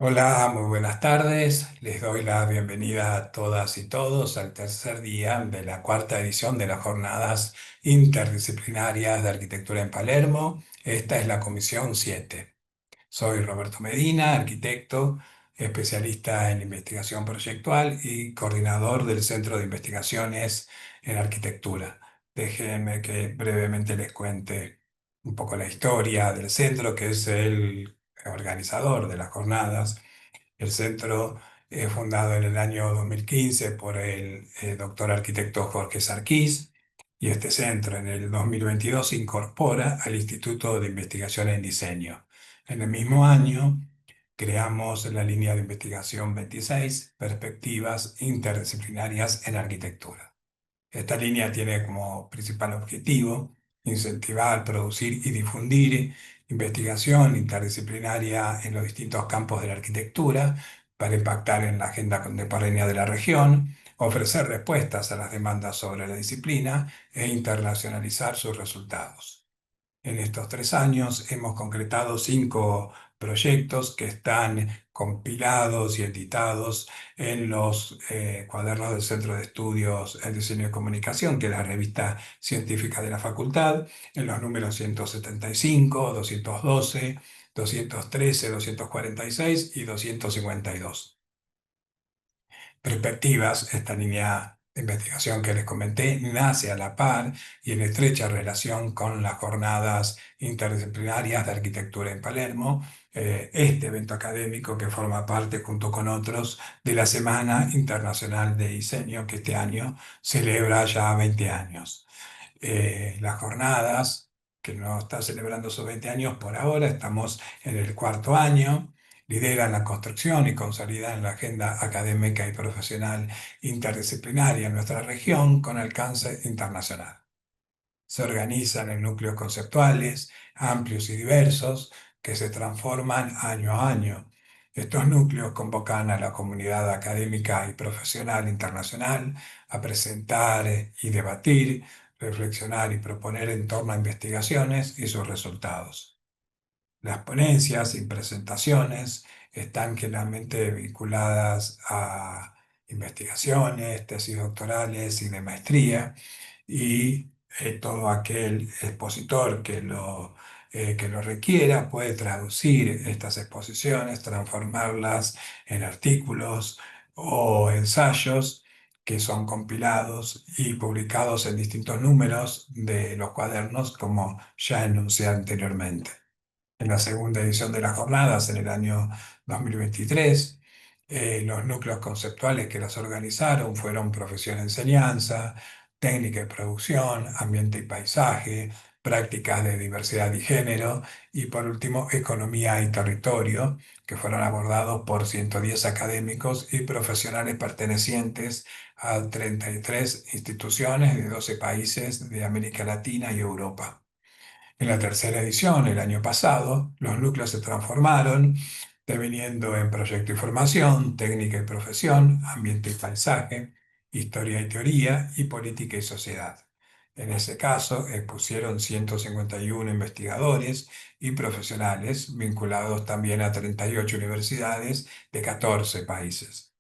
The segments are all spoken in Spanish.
Hola, muy buenas tardes. Les doy la bienvenida a todas y todos al tercer día de la cuarta edición de las Jornadas Interdisciplinarias de Arquitectura en Palermo. Esta es la Comisión 7. Soy Roberto Medina, arquitecto, especialista en investigación proyectual y coordinador del Centro de Investigaciones en Arquitectura. Déjenme que brevemente les cuente un poco la historia del centro, que es el organizador de las jornadas. El centro es fundado en el año 2015 por el doctor arquitecto Jorge Sarquís, y este centro en el 2022 se incorpora al Instituto de Investigación en Diseño. En el mismo año creamos la línea de investigación 26, Perspectivas Interdisciplinarias en Arquitectura. Esta línea tiene como principal objetivo incentivar, producir y difundir investigación interdisciplinaria en los distintos campos de la arquitectura para impactar en la agenda contemporánea de la región, ofrecer respuestas a las demandas sobre la disciplina e internacionalizar sus resultados. En estos 3 años hemos concretado 5 proyectos que están compilados y editados en los cuadernos del Centro de Estudios en Diseño y Comunicación, que es la revista científica de la facultad, en los números 175, 212, 213, 246 y 252. Perspectivas, esta línea de investigación que les comenté, nace a la par y en estrecha relación con las jornadas interdisciplinarias de arquitectura en Palermo, este evento académico que forma parte, junto con otros, de la Semana Internacional de Diseño, que este año celebra ya 20 años. Las jornadas, que no está celebrando sus 20 años por ahora, estamos en el cuarto año, lideran la construcción y consolidan la agenda académica y profesional interdisciplinaria en nuestra región con alcance internacional. Se organizan en núcleos conceptuales amplios y diversos que se transforman año a año. Estos núcleos convocan a la comunidad académica y profesional internacional a presentar y debatir, reflexionar y proponer en torno a investigaciones y sus resultados. Las ponencias y presentaciones están generalmente vinculadas a investigaciones, tesis doctorales y de maestría, y todo aquel expositor que lo requiera puede traducir estas exposiciones, transformarlas en artículos o ensayos que son compilados y publicados en distintos números de los cuadernos, como ya enuncié anteriormente. En la segunda edición de las jornadas, en el año 2023, los núcleos conceptuales que las organizaron fueron profesión y enseñanza, técnica y producción, ambiente y paisaje, prácticas de diversidad y género, y por último, economía y territorio, que fueron abordados por 110 académicos y profesionales pertenecientes a 33 instituciones de 12 países de América Latina y Europa. En la tercera edición, el año pasado, los núcleos se transformaron, deviniendo en proyecto y formación, técnica y profesión, ambiente y paisaje, historia y teoría y política y sociedad. En ese caso, expusieron 151 investigadores y profesionales vinculados también a 38 universidades de 14 países.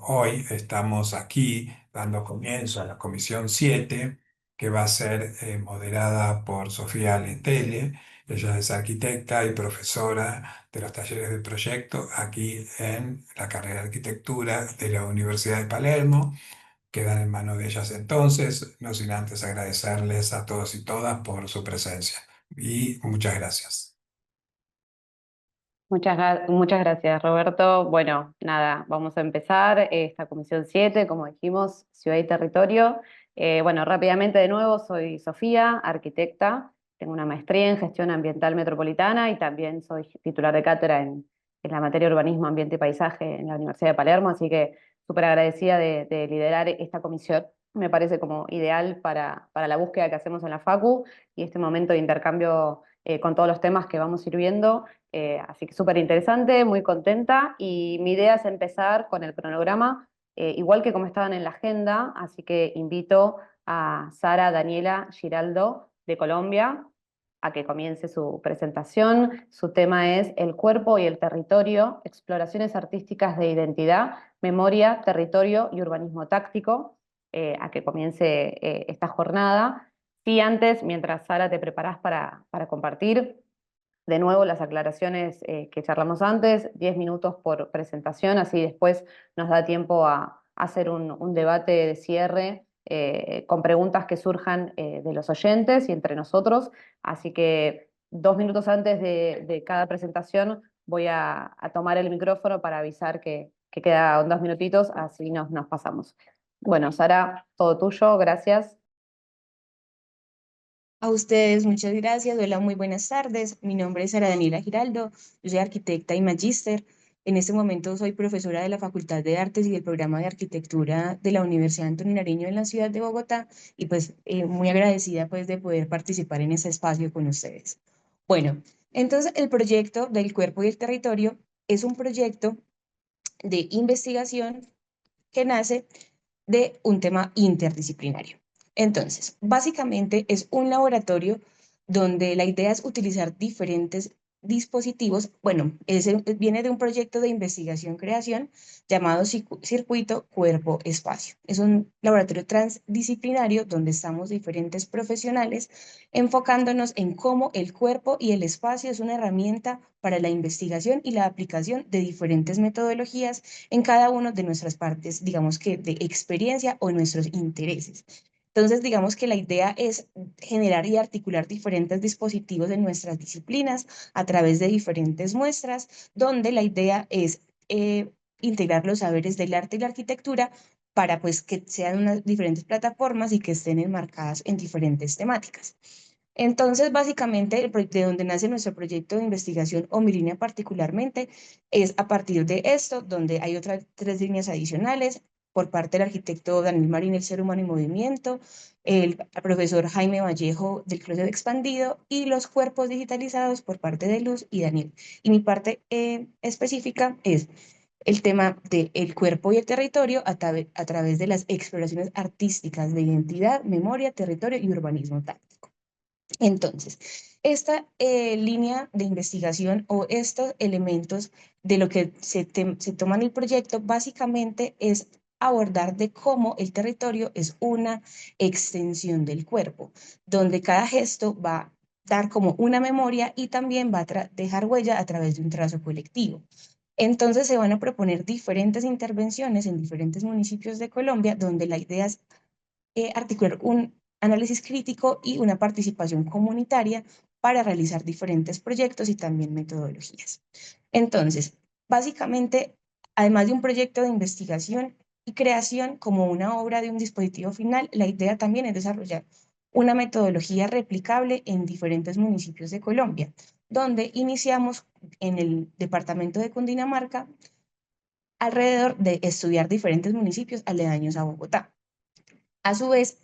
Hoy estamos aquí dando comienzo a la Comisión 7, que va a ser moderada por Sofía Letele. Ella es arquitecta y profesora de los talleres del proyecto aquí en la carrera de arquitectura de la Universidad de Palermo. Quedan en manos de ellas entonces, no sin antes agradecerles a todos y todas por su presencia. Y muchas gracias. Muchas gracias, Roberto. Bueno, nada, vamos a empezar esta comisión 7, como dijimos, Ciudad y Territorio. Bueno, rápidamente de nuevo, soy Sofía, arquitecta, tengo una maestría en gestión ambiental metropolitana y también soy titular de cátedra en la materia urbanismo, ambiente y paisaje en la Universidad de Palermo, así que súper agradecida de liderar esta comisión. Me parece como ideal para la búsqueda que hacemos en la Facu y este momento de intercambio con todos los temas que vamos a ir viendo. Así que súper interesante, muy contenta y mi idea es empezar con el cronograma, igual que como estaban en la agenda, así que invito a Sara Daniela Giraldo de Colombia a que comience su presentación. Su tema es El cuerpo y el territorio, exploraciones artísticas de identidad, memoria, territorio y urbanismo táctico, a que comience esta jornada. Sí, antes, mientras Sara te preparás para compartir, de nuevo las aclaraciones que charlamos antes, 10 minutos por presentación, así después nos da tiempo a hacer un debate de cierre con preguntas que surjan de los oyentes y entre nosotros. Así que 2 minutos antes de cada presentación voy a tomar el micrófono para avisar que quedan 2 minutitos, así nos pasamos. Bueno, Sara, todo tuyo, gracias. A ustedes, muchas gracias. Hola, muy buenas tardes. Mi nombre es Sara Daniela Giraldo. Yo soy arquitecta y magíster. En este momento soy profesora de la Facultad de Artes y del programa de Arquitectura de la Universidad Antonio Nariño en la ciudad de Bogotá y pues muy agradecida pues de poder participar en ese espacio con ustedes. Bueno, entonces el proyecto del cuerpo y el territorio es un proyecto de investigación que nace de un tema interdisciplinario. Entonces, básicamente es un laboratorio donde la idea es utilizar diferentes dispositivos. Bueno, viene de un proyecto de investigación-creación llamado Circuito Cuerpo-Espacio. Es un laboratorio transdisciplinario donde estamos diferentes profesionales enfocándonos en cómo el cuerpo y el espacio es una herramienta para la investigación y la aplicación de diferentes metodologías en cada una de nuestras partes, digamos que de experiencia o nuestros intereses. Entonces, digamos que la idea es generar y articular diferentes dispositivos en nuestras disciplinas a través de diferentes muestras, donde la idea es integrar los saberes del arte y la arquitectura para pues que sean unas diferentes plataformas y que estén enmarcadas en diferentes temáticas. Entonces, básicamente, de donde nace nuestro proyecto de investigación o mi línea particularmente, es a partir de esto, donde hay otras 3 líneas adicionales por parte del arquitecto Daniel Marín, el ser humano y movimiento, el profesor Jaime Vallejo del Closet Expandido y los cuerpos digitalizados por parte de Luz y Daniel. Y mi parte específica es el tema del cuerpo y el territorio a través de las exploraciones artísticas de identidad, memoria, territorio y urbanismo táctico. Entonces, esta línea de investigación o estos elementos de lo que se toma en el proyecto básicamente es abordar de cómo el territorio es una extensión del cuerpo, donde cada gesto va a dar como una memoria y también va a dejar huella a través de un trazo colectivo. Entonces se van a proponer diferentes intervenciones en diferentes municipios de Colombia, donde la idea es articular un análisis crítico y una participación comunitaria para realizar diferentes proyectos y también metodologías. Entonces, básicamente, además de un proyecto de investigación y creación como una obra de un dispositivo final, la idea también es desarrollar una metodología replicable en diferentes municipios de Colombia, donde iniciamos en el departamento de Cundinamarca alrededor de estudiar diferentes municipios aledaños a Bogotá. A su vez,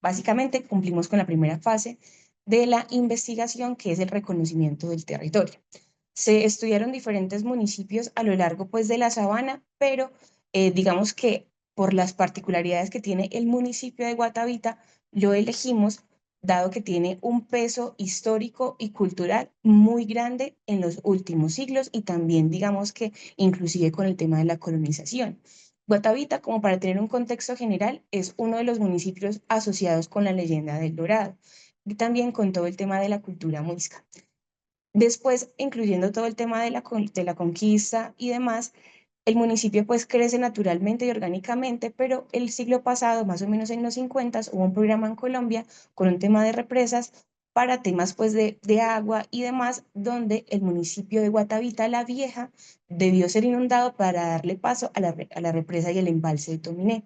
básicamente cumplimos con la primera fase de la investigación, que es el reconocimiento del territorio. Se estudiaron diferentes municipios a lo largo pues, de la sabana, pero digamos que por las particularidades que tiene el municipio de Guatavita, lo elegimos dado que tiene un peso histórico y cultural muy grande en los últimos siglos y también digamos que inclusive con el tema de la colonización. Guatavita, como para tener un contexto general, es uno de los municipios asociados con la leyenda del Dorado y también con todo el tema de la cultura muisca. Después, incluyendo todo el tema de la conquista y demás, el municipio pues crece naturalmente y orgánicamente, pero el siglo pasado, más o menos en los 50, hubo un programa en Colombia con un tema de represas para temas pues de agua y demás, donde el municipio de Guatavita la Vieja debió ser inundado para darle paso a la represa y el embalse de Tominé.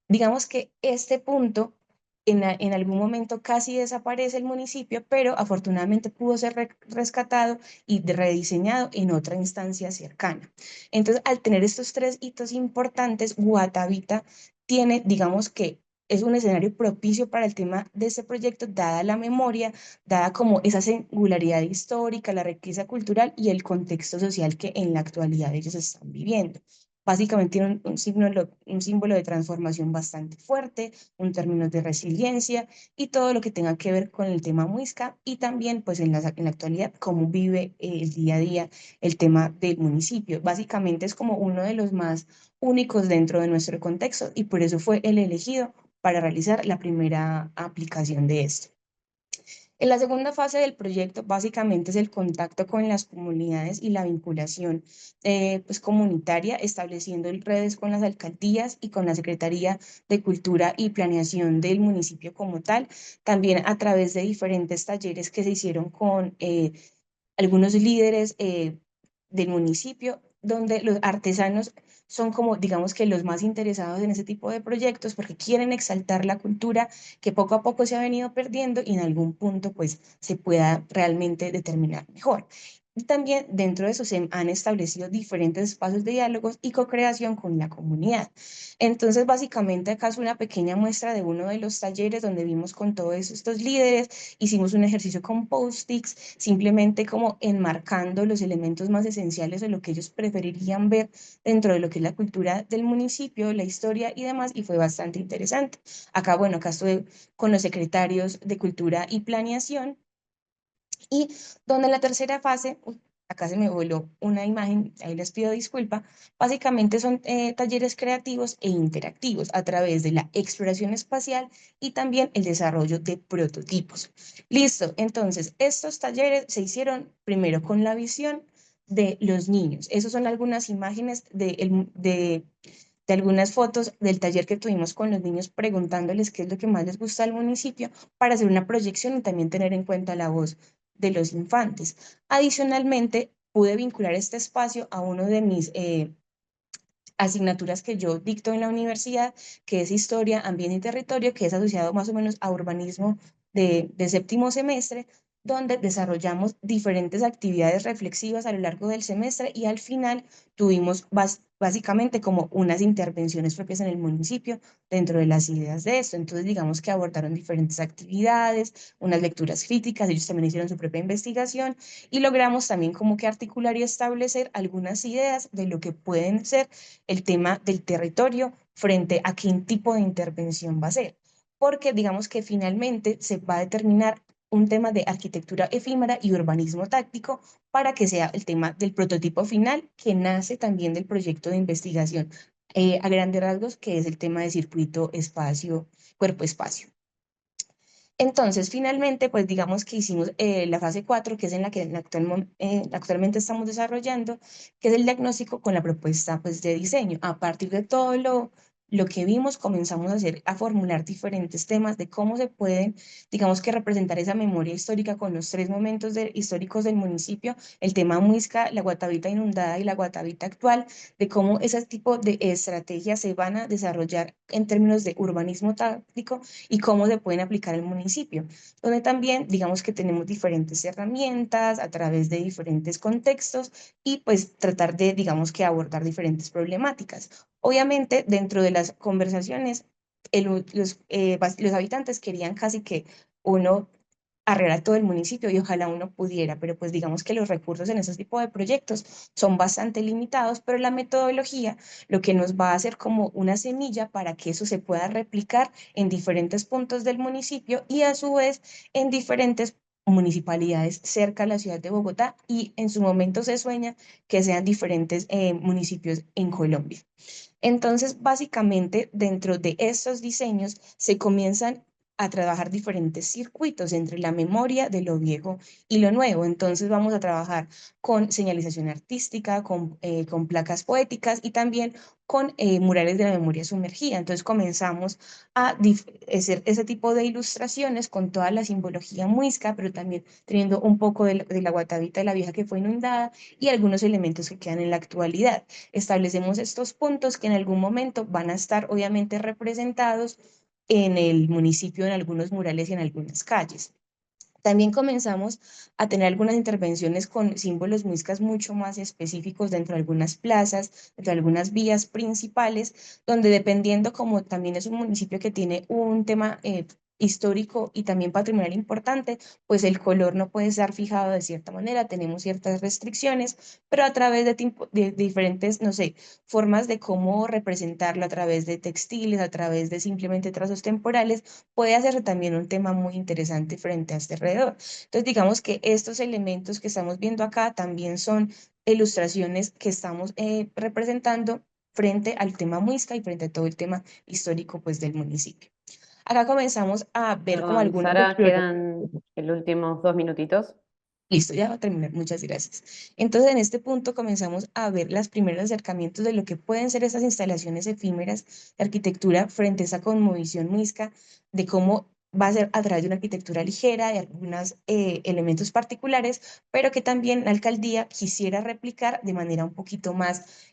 Digamos que este punto en algún momento casi desaparece el municipio, pero afortunadamente pudo ser rescatado y rediseñado en otra instancia cercana. Entonces, al tener estos 3 hitos importantes, Guatavita tiene, digamos que es un escenario propicio para el tema de este proyecto, dada la memoria, dada como esa singularidad histórica, la riqueza cultural y el contexto social que en la actualidad ellos están viviendo. Básicamente tiene un símbolo de transformación bastante fuerte, un término de resiliencia y todo lo que tenga que ver con el tema muisca y también pues en la actualidad cómo vive el día a día el tema del municipio. Básicamente es como uno de los más únicos dentro de nuestro contexto y por eso fue el elegido para realizar la primera aplicación de esto. En la segunda fase del proyecto, básicamente es el contacto con las comunidades y la vinculación pues, comunitaria, estableciendo redes con las alcaldías y con la Secretaría de Cultura y Planeación del municipio como tal, también a través de diferentes talleres que se hicieron con algunos líderes del municipio, donde los artesanos son como, digamos que los más interesados en ese tipo de proyectos porque quieren exaltar la cultura que poco a poco se ha venido perdiendo y en algún punto pues se pueda realmente determinar mejor. Y también dentro de eso se han establecido diferentes espacios de diálogos y co-creación con la comunidad. Entonces, básicamente acá es una pequeña muestra de uno de los talleres donde vimos con todos estos líderes, hicimos un ejercicio con post-its, simplemente como enmarcando los elementos más esenciales de lo que ellos preferirían ver dentro de lo que es la cultura del municipio, la historia y demás, y fue bastante interesante. Acá, bueno, acá estuve con los secretarios de Cultura y Planeación, y donde en la tercera fase, uy, acá se me voló una imagen, ahí les pido disculpa, básicamente son talleres creativos e interactivos a través de la exploración espacial y también el desarrollo de prototipos. Listo, entonces estos talleres se hicieron primero con la visión de los niños. Esas son algunas imágenes de algunas fotos del taller que tuvimos con los niños preguntándoles qué es lo que más les gusta del municipio para hacer una proyección y también tener en cuenta la voz de los infantes. Adicionalmente, pude vincular este espacio a uno de mis asignaturas que yo dicto en la universidad, que es Historia, Ambiente y Territorio, que es asociado más o menos a urbanismo de séptimo semestre, donde desarrollamos diferentes actividades reflexivas a lo largo del semestre y al final tuvimos básicamente como unas intervenciones propias en el municipio dentro de las ideas de esto. Entonces, digamos que abordaron diferentes actividades, unas lecturas críticas, ellos también hicieron su propia investigación y logramos también como que articular y establecer algunas ideas de lo que pueden ser el tema del territorio frente a qué tipo de intervención va a ser, porque digamos que finalmente se va a determinar un tema de arquitectura efímera y urbanismo táctico para que sea el tema del prototipo final que nace también del proyecto de investigación a grandes rasgos, que es el tema de circuito espacio, cuerpo-espacio. Entonces, finalmente, pues digamos que hicimos la fase 4 que es en la que actualmente estamos desarrollando, que es el diagnóstico con la propuesta pues, de diseño. A partir de todo lo que vimos, comenzamos a formular diferentes temas de cómo se pueden, digamos que representar esa memoria histórica con los tres momentos históricos del municipio, el tema Muisca, la Guatavita inundada y la Guatavita actual, de cómo ese tipo de estrategias se van a desarrollar en términos de urbanismo táctico y cómo se pueden aplicar al municipio, donde también digamos que tenemos diferentes herramientas a través de diferentes contextos y pues tratar de, digamos que abordar diferentes problemáticas. Obviamente, dentro de las conversaciones, los habitantes querían casi que uno arreglar todo el municipio y ojalá uno pudiera, pero pues digamos que los recursos en ese tipo de proyectos son bastante limitados, pero la metodología lo que nos va a hacer como una semilla para que eso se pueda replicar en diferentes puntos del municipio y a su vez en diferentes municipalidades cerca a la ciudad de Bogotá y en su momento se sueña que sean diferentes municipios en Colombia. Entonces, básicamente, dentro de estos diseños se comienzan a trabajar diferentes circuitos entre la memoria de lo viejo y lo nuevo. Entonces vamos a trabajar con señalización artística, con placas poéticas y también con murales de la memoria sumergida. Entonces comenzamos a hacer ese tipo de ilustraciones con toda la simbología muisca, pero también teniendo un poco de la Guatavita de la vieja que fue inundada y algunos elementos que quedan en la actualidad. Establecemos estos puntos que en algún momento van a estar obviamente representados en el municipio, en algunos murales y en algunas calles. También comenzamos a tener algunas intervenciones con símbolos muiscas mucho más específicos dentro de algunas plazas, dentro de algunas vías principales, donde dependiendo como también es un municipio que tiene un tema histórico y también patrimonial importante, pues el color no puede estar fijado de cierta manera, tenemos ciertas restricciones, pero a través de diferentes, no sé, formas de cómo representarlo, a través de textiles, a través de simplemente trazos temporales, puede hacerse también un tema muy interesante frente a este alrededor. Entonces, digamos que estos elementos que estamos viendo acá también son ilustraciones que estamos representando frente al tema muisca y frente a todo el tema histórico pues del municipio. Acá comenzamos a ver como Perdón, algunas Sara, exploraciones. quedan los últimos 2 minutitos. Listo, ya va a terminar, muchas gracias. Entonces, en este punto comenzamos a ver los primeros acercamientos de lo que pueden ser estas instalaciones efímeras de arquitectura frente a esa cosmovisión muisca, de cómo va a ser a través de una arquitectura ligera, de algunos elementos particulares, pero que también la alcaldía quisiera replicar de manera un poquito más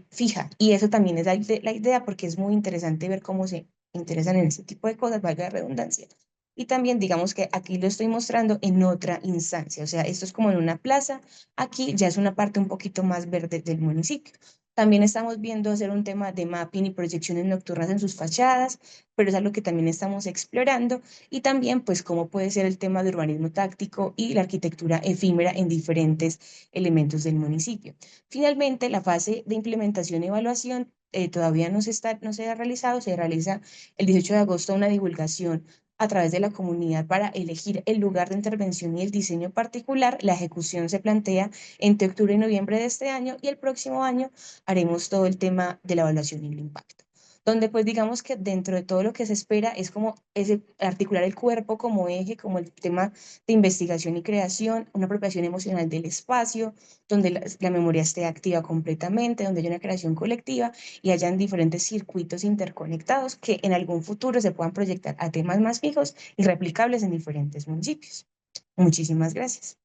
fija. Y eso también es la idea, porque es muy interesante ver cómo se interesan en este tipo de cosas, valga la redundancia. Y también digamos que aquí lo estoy mostrando en otra instancia, o sea, esto es como en una plaza, aquí ya es una parte un poquito más verde del municipio. También estamos viendo hacer un tema de mapping y proyecciones nocturnas en sus fachadas, pero es algo que también estamos explorando y también pues cómo puede ser el tema de urbanismo táctico y la arquitectura efímera en diferentes elementos del municipio. Finalmente, la fase de implementación y evaluación todavía no se ha realizado, se realiza el 18 de agosto una divulgación a través de la comunidad para elegir el lugar de intervención y el diseño particular. La ejecución se plantea entre octubre y noviembre de este año y el próximo año haremos todo el tema de la evaluación y el impacto. Donde pues digamos que dentro de todo lo que se espera es como articular el cuerpo como eje, como el tema de investigación y creación, una apropiación emocional del espacio, donde la memoria esté activa completamente, donde haya una creación colectiva y hayan diferentes circuitos interconectados que en algún futuro se puedan proyectar a temas más fijos y replicables en diferentes municipios. Muchísimas gracias.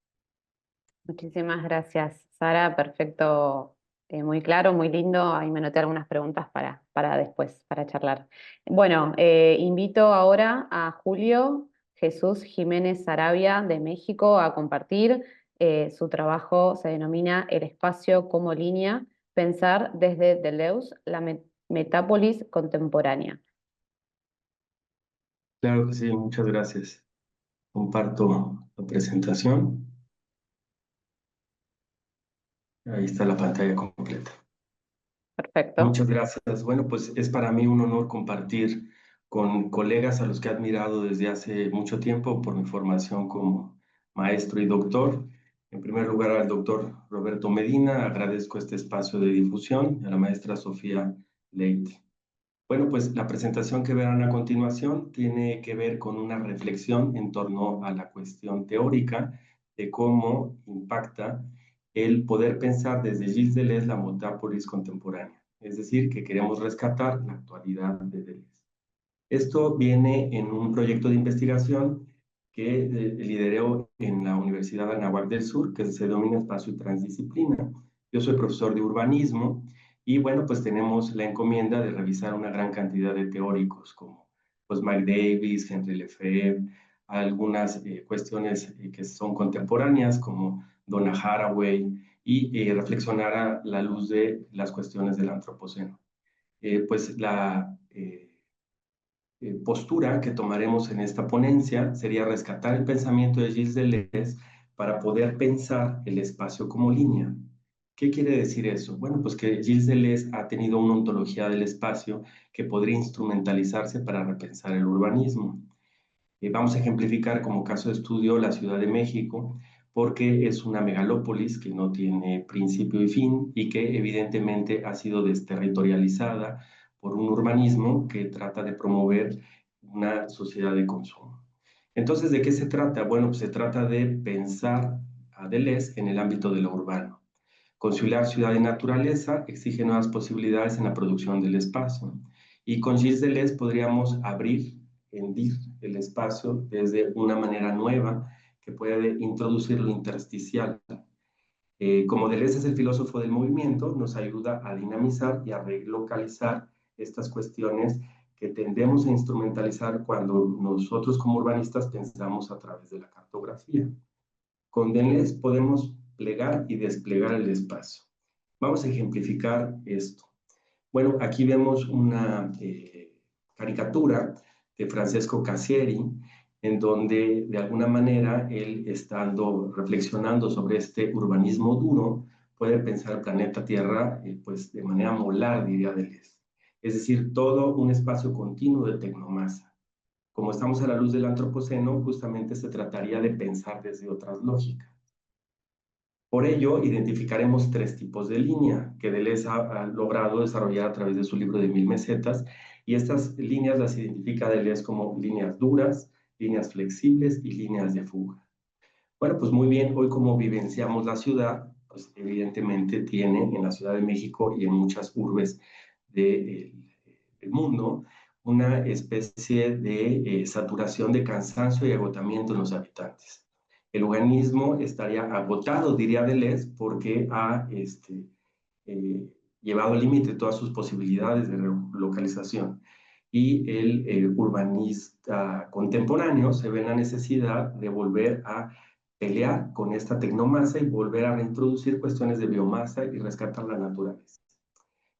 Muchísimas gracias, Sara. Perfecto, muy claro, muy lindo. Ahí me anoté algunas preguntas para después, para charlar. Bueno, invito ahora a Julio Jesús Jiménez Sarabia de México a compartir. Su trabajo se denomina El espacio como línea, pensar desde Deleuze la metápolis contemporánea. Claro que sí, muchas gracias. Comparto la presentación. Ahí está la pantalla completa. Perfecto. Muchas gracias. Bueno, pues es para mí un honor compartir con colegas a los que he admirado desde hace mucho tiempo por mi formación como maestro y doctor. En primer lugar, al doctor Roberto Medina, agradezco este espacio de difusión, y a la maestra Sofía Leite. Bueno, pues la presentación que verán a continuación tiene que ver con una reflexión en torno a la cuestión teórica de cómo impacta el poder pensar desde Gilles Deleuze la metápolis contemporánea. Es decir, que queremos rescatar la actualidad de Deleuze. Esto viene en un proyecto de investigación que lideró en la Universidad Anáhuac del Sur, que se denomina Espacio y Transdisciplina. Yo soy profesor de urbanismo y bueno, pues tenemos la encomienda de revisar una gran cantidad de teóricos como pues Mike Davis, Henry Lefebvre, algunas cuestiones que son contemporáneas como Donna Haraway y reflexionar a la luz de las cuestiones del antropoceno. Pues la postura que tomaremos en esta ponencia sería rescatar el pensamiento de Gilles Deleuze para poder pensar el espacio como línea. ¿Qué quiere decir eso? Bueno, pues que Gilles Deleuze ha tenido una ontología del espacio que podría instrumentalizarse para repensar el urbanismo. Vamos a ejemplificar como caso de estudio la Ciudad de México, porque es una megalópolis que no tiene principio y fin y que evidentemente ha sido desterritorializada por un urbanismo que trata de promover una sociedad de consumo. Entonces, ¿de qué se trata? Bueno, pues se trata de pensar a Deleuze en el ámbito de lo urbano. Conciliar ciudad y naturaleza exige nuevas posibilidades en la producción del espacio. Y con Gilles Deleuze podríamos hendir el espacio desde una manera nueva que puede introducir lo intersticial. Como Deleuze es el filósofo del movimiento, nos ayuda a dinamizar y a relocalizar estas cuestiones que tendemos a instrumentalizar cuando nosotros como urbanistas pensamos a través de la cartografía. Con Deleuze podemos plegar y desplegar el espacio. Vamos a ejemplificar esto. Bueno, aquí vemos una caricatura de Francesco Cassieri, en donde de alguna manera él, estando reflexionando sobre este urbanismo duro, puede pensar el planeta Tierra pues de manera molar, diría Deleuze. Es decir, todo un espacio continuo de tecnomasa. Como estamos a la luz del antropoceno, justamente se trataría de pensar desde otras lógicas. Por ello, identificaremos tres tipos de línea que Deleuze ha logrado desarrollar a través de su libro de 1000 mesetas, y estas líneas las identifica Deleuze como líneas duras, líneas flexibles y líneas de fuga. Bueno, pues muy bien, hoy como vivenciamos la ciudad, pues evidentemente tiene en la Ciudad de México y en muchas urbes del mundo una especie de saturación de cansancio y agotamiento en los habitantes. El organismo estaría agotado, diría Deleuze, porque ha eh, llevado al límite todas sus posibilidades de localización. Y el urbanista contemporáneo se ve en la necesidad de volver a pelear con esta tecnomasa y volver a reintroducir cuestiones de biomasa y rescatar la naturaleza.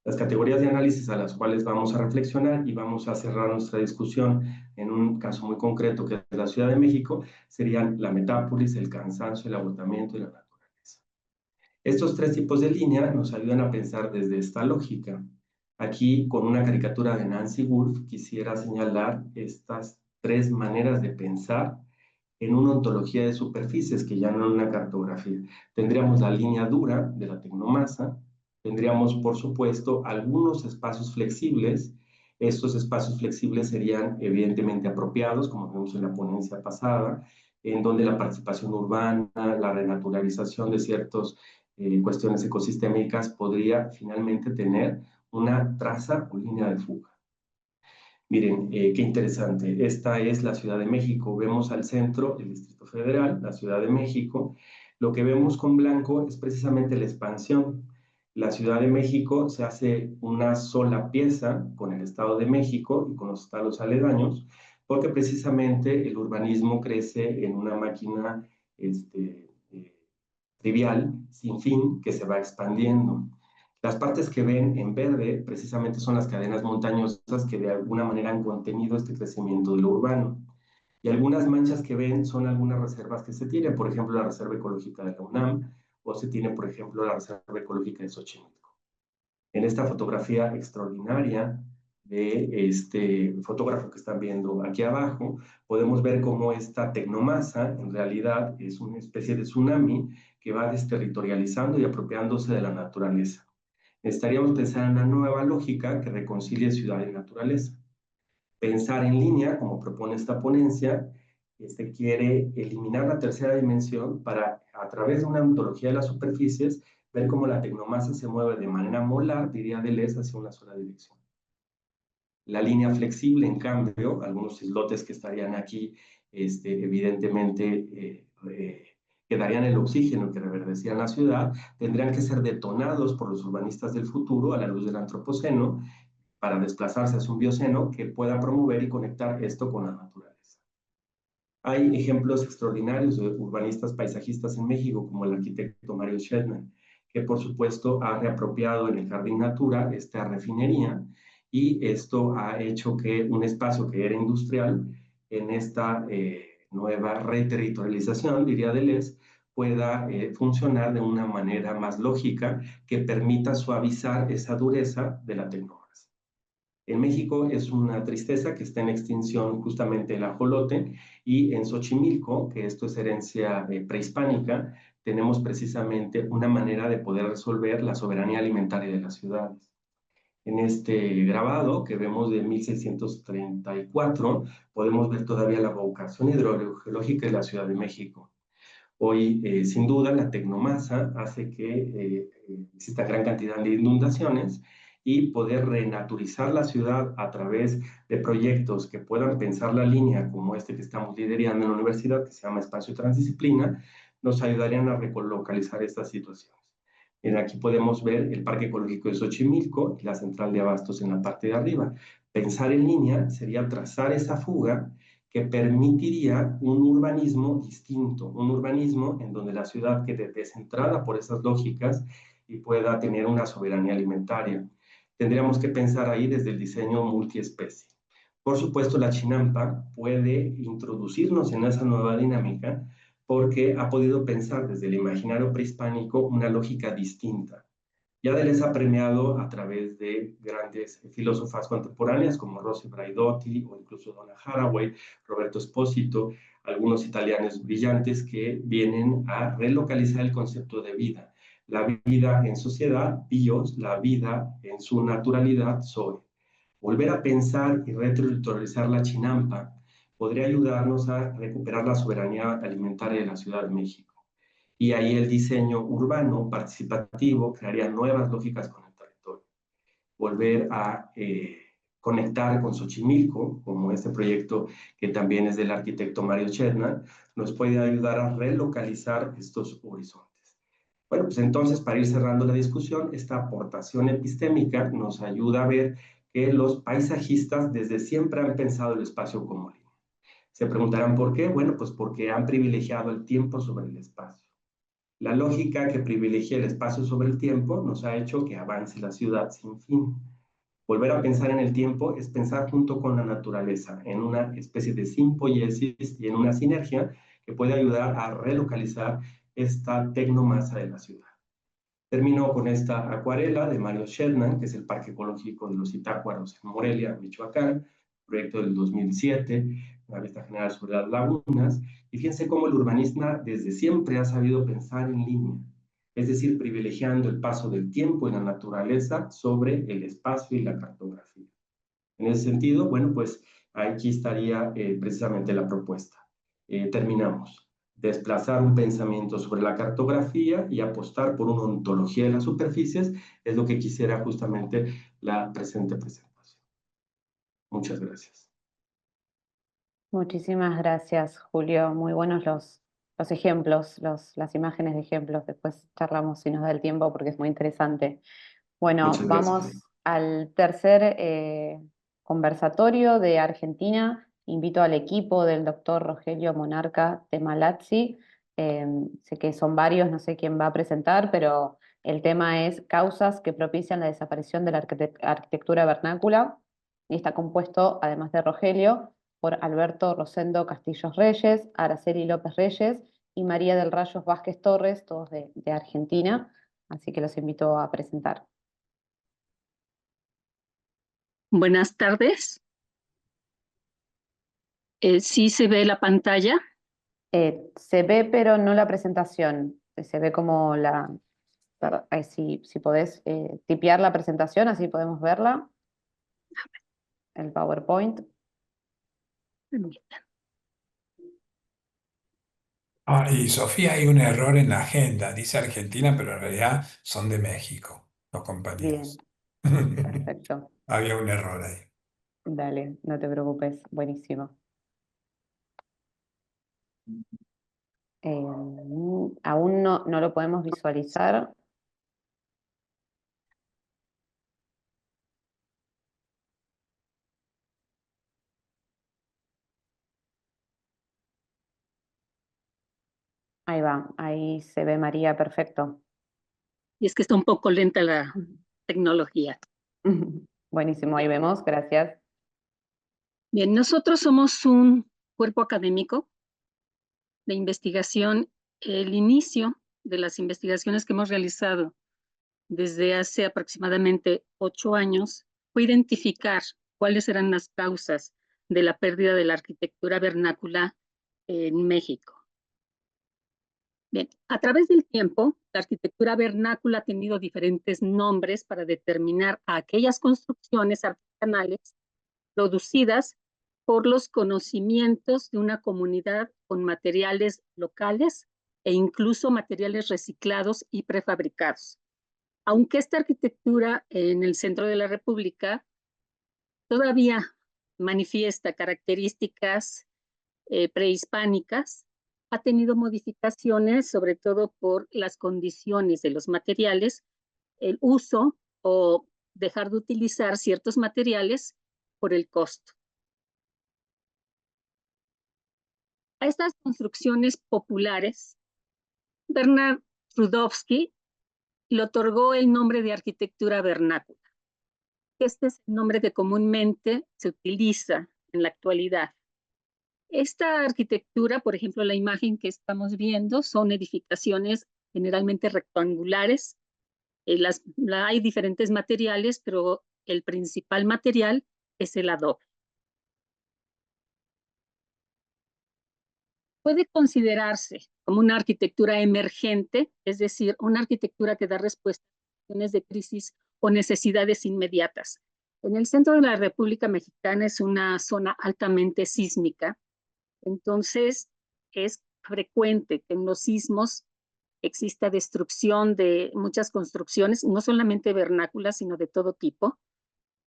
Las categorías de análisis a las cuales vamos a reflexionar y vamos a cerrar nuestra discusión en un caso muy concreto que es la Ciudad de México serían la metápolis, el cansancio, el agotamiento y la naturaleza. Estos tres tipos de línea nos ayudan a pensar desde esta lógica. Aquí, con una caricatura de Nancy Wolf, quisiera señalar estas tres maneras de pensar en una ontología de superficies, que ya no en una cartografía. Tendríamos la línea dura de la tecnomasa, tendríamos, por supuesto, algunos espacios flexibles. Estos espacios flexibles serían evidentemente apropiados, como vimos en la ponencia pasada, en donde la participación urbana, la renaturalización de ciertas cuestiones ecosistémicas podría finalmente tener una traza o línea de fuga. Miren, qué interesante. Esta es la Ciudad de México. Vemos al centro el Distrito Federal, la Ciudad de México. Lo que vemos con blanco es precisamente la expansión. La Ciudad de México se hace una sola pieza con el Estado de México y con los estados aledaños, porque precisamente el urbanismo crece en una máquina trivial, sin fin, que se va expandiendo. Las partes que ven en verde precisamente son las cadenas montañosas que de alguna manera han contenido este crecimiento de lo urbano. Y algunas manchas que ven son algunas reservas que se tienen, por ejemplo, la Reserva Ecológica de la UNAM, o se tiene, por ejemplo, la Reserva Ecológica de Xochimilco. En esta fotografía extraordinaria de este fotógrafo que están viendo aquí abajo, podemos ver cómo esta tecnomasa en realidad es una especie de tsunami que va desterritorializando y apropiándose de la naturaleza. Necesitaríamos pensar en una nueva lógica que reconcilie ciudad y naturaleza. Pensar en línea, como propone esta ponencia, quiere eliminar la tercera dimensión para, a través de una ontología de las superficies, ver cómo la tecnomasa se mueve de manera molar, diría Deleuze, hacia una sola dirección. La línea flexible, en cambio, algunos islotes que estarían aquí, evidentemente, que darían el oxígeno que reverdecían la ciudad, tendrían que ser detonados por los urbanistas del futuro a la luz del antropoceno para desplazarse hacia un bioceno que pueda promover y conectar esto con la naturaleza. Hay ejemplos extraordinarios de urbanistas paisajistas en México, como el arquitecto Mario Shetman, que por supuesto ha reapropiado en el Jardín Natura esta refinería, y esto ha hecho que un espacio que era industrial en esta nueva reterritorialización, diría Deleuze, pueda funcionar de una manera más lógica que permita suavizar esa dureza de la tecnología. En México es una tristeza que está en extinción justamente el ajolote, y en Xochimilco, que esto es herencia prehispánica, tenemos precisamente una manera de poder resolver la soberanía alimentaria de las ciudades. En este grabado que vemos de 1634, podemos ver todavía la vocación hidrogeológica de la Ciudad de México. Hoy, sin duda, la tecnomasa hace que exista gran cantidad de inundaciones, y poder renaturizar la ciudad a través de proyectos que puedan pensar la línea como este que estamos liderando en la universidad, que se llama Espacio Transdisciplina, nos ayudarían a relocalizar estas situaciones. Aquí podemos ver el Parque Ecológico de Xochimilco y la central de abastos en la parte de arriba. Pensar en línea sería trazar esa fuga que permitiría un urbanismo distinto, un urbanismo en donde la ciudad quede descentrada por esas lógicas y pueda tener una soberanía alimentaria. Tendríamos que pensar ahí desde el diseño multiespecie. Por supuesto, la Chinampa puede introducirnos en esa nueva dinámica porque ha podido pensar desde el imaginario prehispánico una lógica distinta. Ya Deleuze ha premiado a través de grandes filósofas contemporáneas como Rosy Braidotti o incluso Donna Haraway, Roberto Espósito, algunos italianos brillantes que vienen a relocalizar el concepto de vida. La vida en sociedad, bios, la vida en su naturalidad, zoe. Volver a pensar y reterritorializar la Chinampa podría ayudarnos a recuperar la soberanía alimentaria de la Ciudad de México. Y ahí el diseño urbano participativo crearía nuevas lógicas con el territorio. Volver a conectar con Xochimilco, como este proyecto que también es del arquitecto Mario Chedna, nos puede ayudar a relocalizar estos horizontes. Bueno, pues entonces, para ir cerrando la discusión, esta aportación epistémica nos ayuda a ver que los paisajistas desde siempre han pensado el espacio como línea. Se preguntarán por qué. Bueno, pues porque han privilegiado el tiempo sobre el espacio. La lógica que privilegia el espacio sobre el tiempo nos ha hecho que avance la ciudad sin fin. Volver a pensar en el tiempo es pensar junto con la naturaleza, en una especie de simpoiesis y en una sinergia que puede ayudar a relocalizar esta tecnomasa de la ciudad. Termino con esta acuarela de Mario Shedman, que es el Parque Ecológico de los Zitácuaros en Morelia, Michoacán, proyecto del 2007, una vista general sobre las lagunas. Y fíjense cómo el urbanista desde siempre ha sabido pensar en línea, es decir, privilegiando el paso del tiempo y la naturaleza sobre el espacio y la cartografía. En ese sentido, bueno, pues aquí estaría precisamente la propuesta. Terminamos. Desplazar un pensamiento sobre la cartografía y apostar por una ontología de las superficies es lo que quisiera justamente la presente presentación. Muchas gracias. Muchísimas gracias, Julio. Muy buenos los ejemplos, las imágenes de ejemplos. Después charlamos si nos da el tiempo porque es muy interesante. Bueno, Muchas gracias. vamos al tercer conversatorio de Argentina. Invito al equipo del doctor Rogelio Monarca Temalazzi. Sé que son varios, no sé quién va a presentar, pero el tema es causas que propician la desaparición de la arquitectura vernácula. Y está compuesto, además de Rogelio, por Alberto Rosendo Castillos Reyes, Araceli López Reyes y María del Rayos Vázquez Torres, todos de Argentina. Así que los invito a presentar. Buenas tardes. ¿Sí se ve la pantalla? Se ve, pero no la presentación. Se ve como la... si podés tipear la presentación, así podemos verla. El PowerPoint. Y Sofía, hay un error en la agenda. Dice Argentina, pero en realidad son de México, los compañeros. Bien, perfecto. Había un error ahí. Dale, no te preocupes. Buenísimo. Aún no lo podemos visualizar. Ahí va, ahí se ve María, perfecto. Y es que está un poco lenta la tecnología. Buenísimo, ahí vemos, gracias. Bien, nosotros somos un cuerpo académico de investigación. El inicio de las investigaciones que hemos realizado desde hace aproximadamente 8 años fue identificar cuáles eran las causas de la pérdida de la arquitectura vernácula en México. Bien, a través del tiempo, la arquitectura vernácula ha tenido diferentes nombres para determinar a aquellas construcciones artesanales producidas por los conocimientos de una comunidad con materiales locales e incluso materiales reciclados y prefabricados. Aunque esta arquitectura en el centro de la República todavía manifiesta características prehispánicas, ha tenido modificaciones, sobre todo por las condiciones de los materiales, el uso o dejar de utilizar ciertos materiales por el costo. A estas construcciones populares, Bernard Rudowski le otorgó el nombre de arquitectura vernácula. Este es el nombre que comúnmente se utiliza en la actualidad. Esta arquitectura, por ejemplo, la imagen que estamos viendo, son edificaciones generalmente rectangulares. Hay diferentes materiales, pero el principal material es el adobe. Puede considerarse como una arquitectura emergente, es decir, una arquitectura que da respuesta a situaciones de crisis o necesidades inmediatas. En el centro de la República Mexicana es una zona altamente sísmica, entonces es frecuente que en los sismos exista destrucción de muchas construcciones, no solamente vernáculas, sino de todo tipo,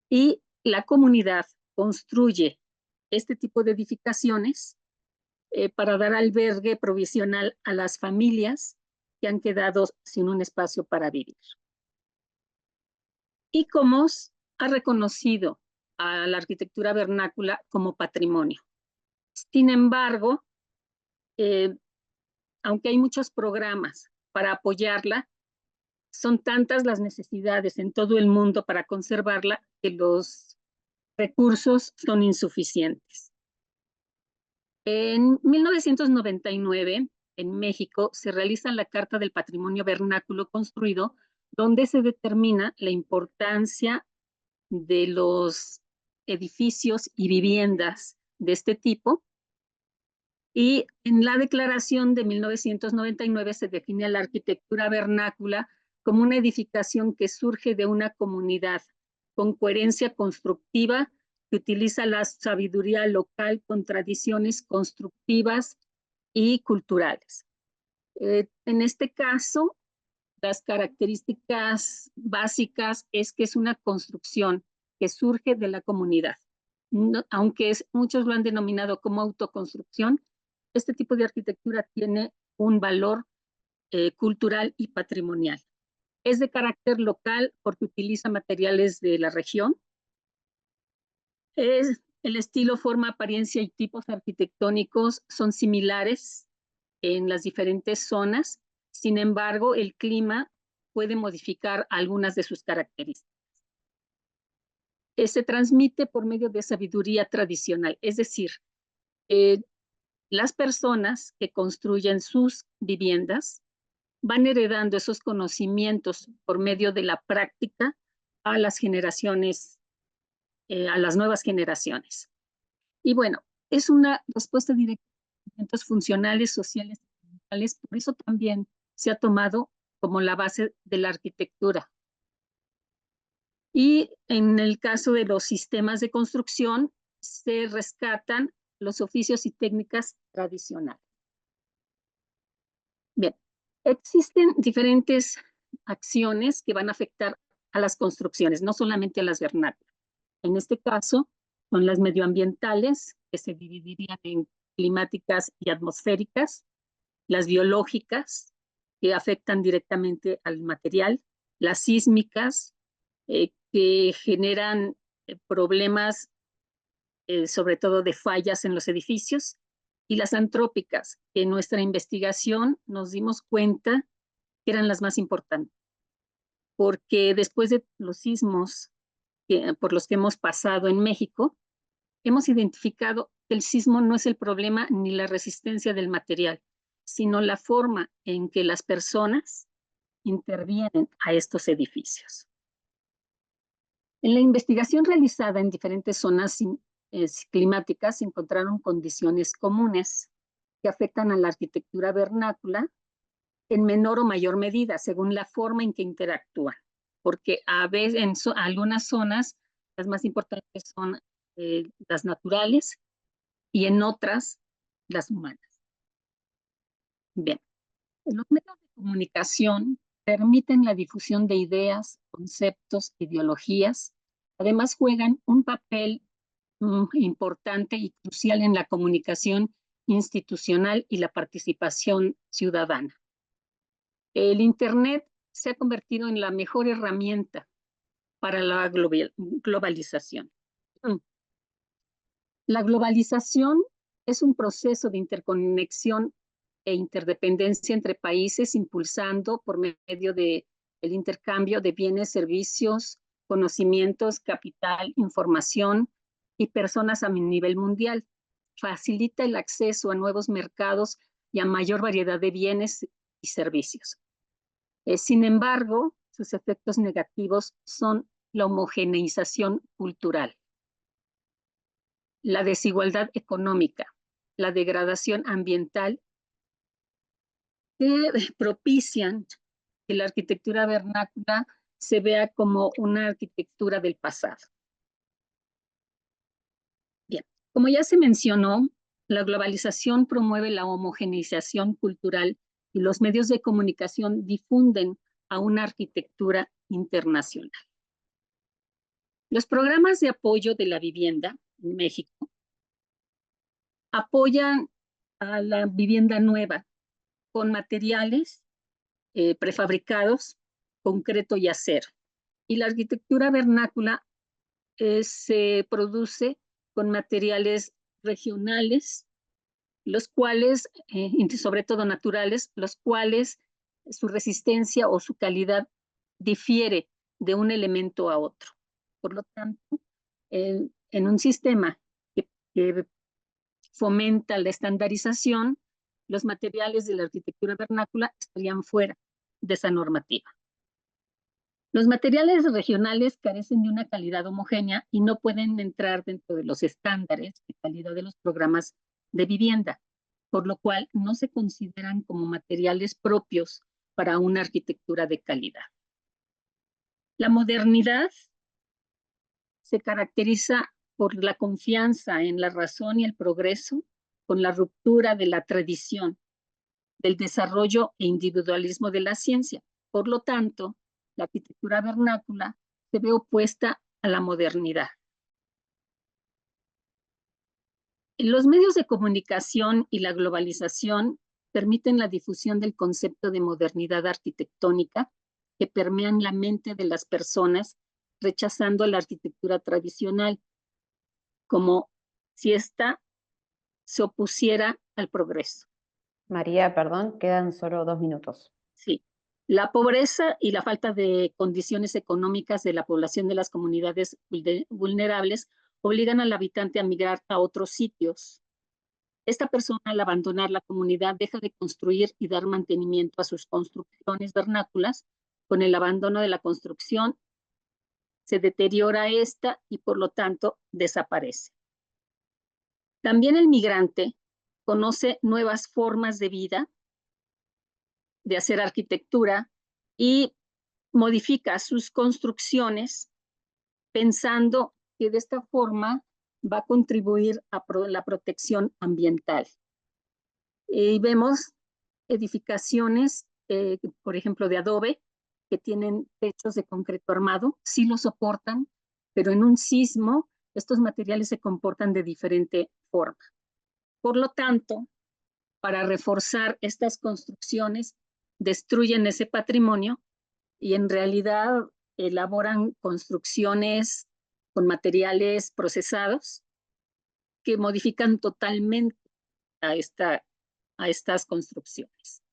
y la comunidad construye este tipo de edificaciones para dar albergue provisional a las familias que han quedado sin un espacio para vivir. ICOMOS ha reconocido a la arquitectura vernácula como patrimonio. Sin embargo, aunque hay muchos programas para apoyarla, son tantas las necesidades en todo el mundo para conservarla que los recursos son insuficientes. En 1999, en México, se realiza la Carta del Patrimonio Vernáculo Construido, donde se determina la importancia de los edificios y viviendas de este tipo. Y en la declaración de 1999 se define a la arquitectura vernácula como una edificación que surge de una comunidad con coherencia constructiva, que utiliza la sabiduría local con tradiciones constructivas y culturales. En este caso, las características básicas es que es una construcción que surge de la comunidad. No, aunque muchos lo han denominado como autoconstrucción, este tipo de arquitectura tiene un valor cultural y patrimonial. Es de carácter local porque utiliza materiales de la región. El estilo, forma, apariencia y tipos arquitectónicos son similares en las diferentes zonas. Sin embargo, el clima puede modificar algunas de sus características. Se transmite por medio de sabiduría tradicional, es decir, las personas que construyen sus viviendas van heredando esos conocimientos por medio de la práctica a las generaciones, a las nuevas generaciones. Y bueno, es una respuesta directa a elementos funcionales, sociales y ambientales, por eso también se ha tomado como la base de la arquitectura. Y en el caso de los sistemas de construcción, se rescatan los oficios y técnicas tradicionales. Bien, existen diferentes acciones que van a afectar a las construcciones, no solamente a las vernáculas. En este caso, son las medioambientales, que se dividirían en climáticas y atmosféricas, las biológicas, que afectan directamente al material, las sísmicas, que generan problemas, sobre todo de fallas en los edificios, y las antrópicas, que en nuestra investigación nos dimos cuenta que eran las más importantes, porque después de los sismos por los que hemos pasado en México, hemos identificado que el sismo no es el problema ni la resistencia del material, sino la forma en que las personas intervienen a estos edificios. En la investigación realizada en diferentes zonas climáticas se encontraron condiciones comunes que afectan a la arquitectura vernácula en menor o mayor medida, según la forma en que interactúan, porque a veces en algunas zonas las más importantes son las naturales y en otras las humanas. Bien, los medios de comunicación permiten la difusión de ideas, conceptos, ideologías. Además, juegan un papel importante y crucial en la comunicación institucional y la participación ciudadana. El Internet se ha convertido en la mejor herramienta para la globalización. La globalización es un proceso de interconexión e interdependencia entre países, impulsando por medio del intercambio de bienes, servicios, conocimientos, capital, información y personas a nivel mundial. Facilita el acceso a nuevos mercados y a mayor variedad de bienes y servicios. Sin embargo, sus efectos negativos son la homogeneización cultural, la desigualdad económica, la degradación ambiental, que propician que la arquitectura vernácula se vea como una arquitectura del pasado. Bien, como ya se mencionó, la globalización promueve la homogeneización cultural y los medios de comunicación difunden a una arquitectura internacional. Los programas de apoyo de la vivienda en México apoyan a la vivienda nueva con materiales prefabricados, concreto y acero. Y la arquitectura vernácula se produce con materiales regionales, los cuales, sobre todo naturales, los cuales su resistencia o su calidad difiere de un elemento a otro. Por lo tanto, en un sistema que fomenta la estandarización, los materiales de la arquitectura vernácula estarían fuera de esa normativa. Los materiales regionales carecen de una calidad homogénea y no pueden entrar dentro de los estándares de calidad de los programas de vivienda, por lo cual no se consideran como materiales propios para una arquitectura de calidad. La modernidad se caracteriza por la confianza en la razón y el progreso, con la ruptura de la tradición, del desarrollo e individualismo de la ciencia. Por lo tanto, la arquitectura vernácula se ve opuesta a la modernidad. Los medios de comunicación y la globalización permiten la difusión del concepto de modernidad arquitectónica que permean la mente de las personas, rechazando la arquitectura tradicional, como si ésta se opusiera al progreso. María, perdón, quedan solo 2 minutos. Sí. La pobreza y la falta de condiciones económicas de la población de las comunidades vulnerables obligan al habitante a migrar a otros sitios. Esta persona, al abandonar la comunidad, deja de construir y dar mantenimiento a sus construcciones vernáculas. Con el abandono de la construcción, se deteriora esta y por lo tanto desaparece. También el migrante conoce nuevas formas de vida, de hacer arquitectura y modifica sus construcciones pensando que de esta forma va a contribuir a la protección ambiental. Y vemos edificaciones, por ejemplo, de adobe, que tienen techos de concreto armado, sí lo soportan, pero en un sismo estos materiales se comportan de diferente forma. Por lo tanto, para reforzar estas construcciones, destruyen ese patrimonio y en realidad elaboran construcciones con materiales procesados que modifican totalmente a estas construcciones.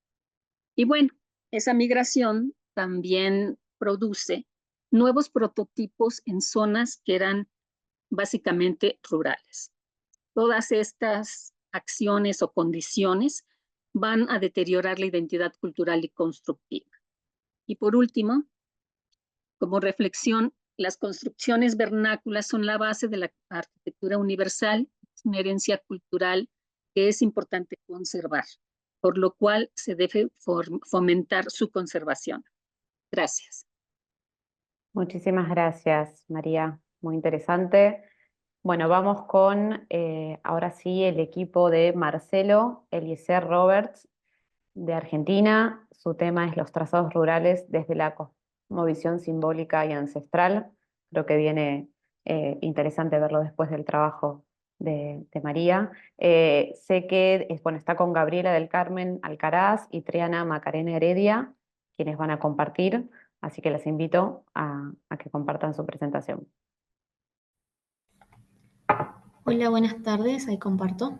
Y bueno, esa migración también produce nuevos prototipos en zonas que eran básicamente rurales. Todas estas acciones o condiciones van a deteriorar la identidad cultural y constructiva. Y por último, como reflexión, las construcciones vernáculas son la base de la arquitectura universal, es una herencia cultural que es importante conservar, por lo cual se debe fomentar su conservación. Gracias. Muchísimas gracias, María. Muy interesante. Bueno, vamos con ahora sí el equipo de Marcelo Eliezer Roberts de Argentina. Su tema es los trazados rurales desde la cosmovisión simbólica y ancestral. Creo que viene interesante verlo después del trabajo de María. Sé que bueno, está con Gabriela del Carmen Alcaraz y Triana Macarena Heredia, quienes van a compartir, así que les invito a que compartan su presentación. Hola, buenas tardes, ahí comparto.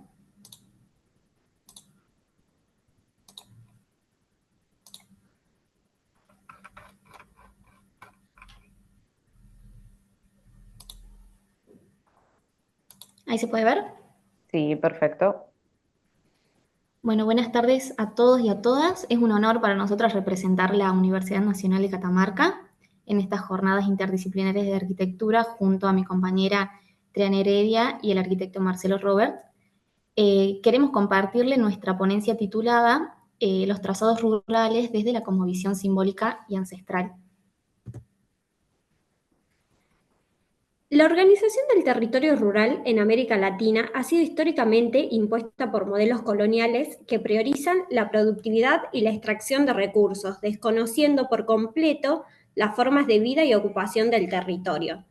¿Ahí se puede ver? Sí, perfecto. Bueno, buenas tardes a todos y a todas. Es un honor para nosotras representar la Universidad Nacional de Catamarca en estas jornadas interdisciplinarias de arquitectura junto a mi compañera Triana Heredia y el arquitecto Marcelo Robert. Queremos compartirle nuestra ponencia titulada Los trazados rurales desde la cosmovisión simbólica y ancestral. La organización del territorio rural en América Latina ha sido históricamente impuesta por modelos coloniales que priorizan la productividad y la extracción de recursos, desconociendo por completo las formas de vida y ocupación del territorio,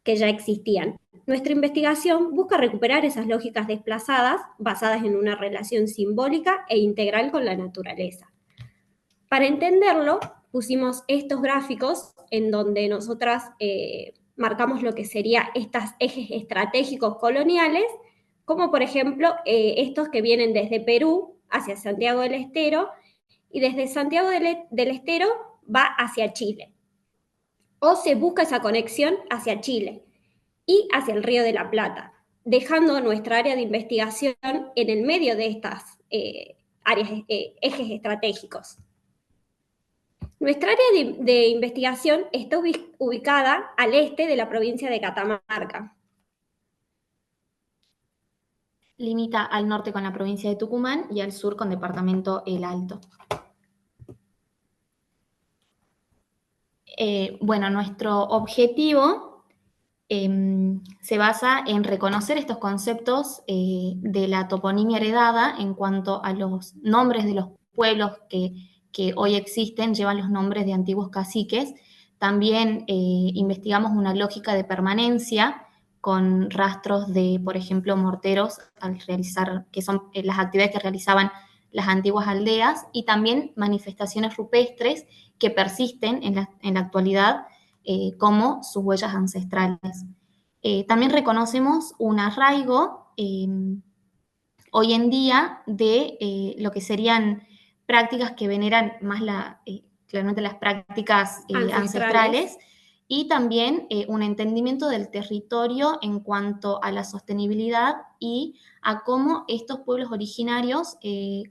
que ya existían. Nuestra investigación busca recuperar esas lógicas desplazadas basadas en una relación simbólica e integral con la naturaleza. Para entenderlo, pusimos estos gráficos en donde nosotras marcamos lo que serían estos ejes estratégicos coloniales, como por ejemplo estos que vienen desde Perú hacia Santiago del Estero y desde Santiago del Estero va hacia Chile. O se busca esa conexión hacia Chile y hacia el Río de la Plata, dejando nuestra área de investigación en el medio de estas ejes estratégicos. Nuestra área de investigación está ubicada al este de la provincia de Catamarca. Limita al norte con la provincia de Tucumán y al sur con departamento El Alto. Bueno, nuestro objetivo se basa en reconocer estos conceptos de la toponimia heredada en cuanto a los nombres de los pueblos que hoy existen, llevan los nombres de antiguos caciques. También investigamos una lógica de permanencia con rastros de, por ejemplo, morteros al realizar, que son las actividades que realizaban las antiguas aldeas, y también manifestaciones rupestres que persisten en la actualidad como sus huellas ancestrales. También reconocemos un arraigo hoy en día de lo que serían prácticas que veneran más claramente las prácticas ancestrales, y también un entendimiento del territorio en cuanto a la sostenibilidad y a cómo estos pueblos originarios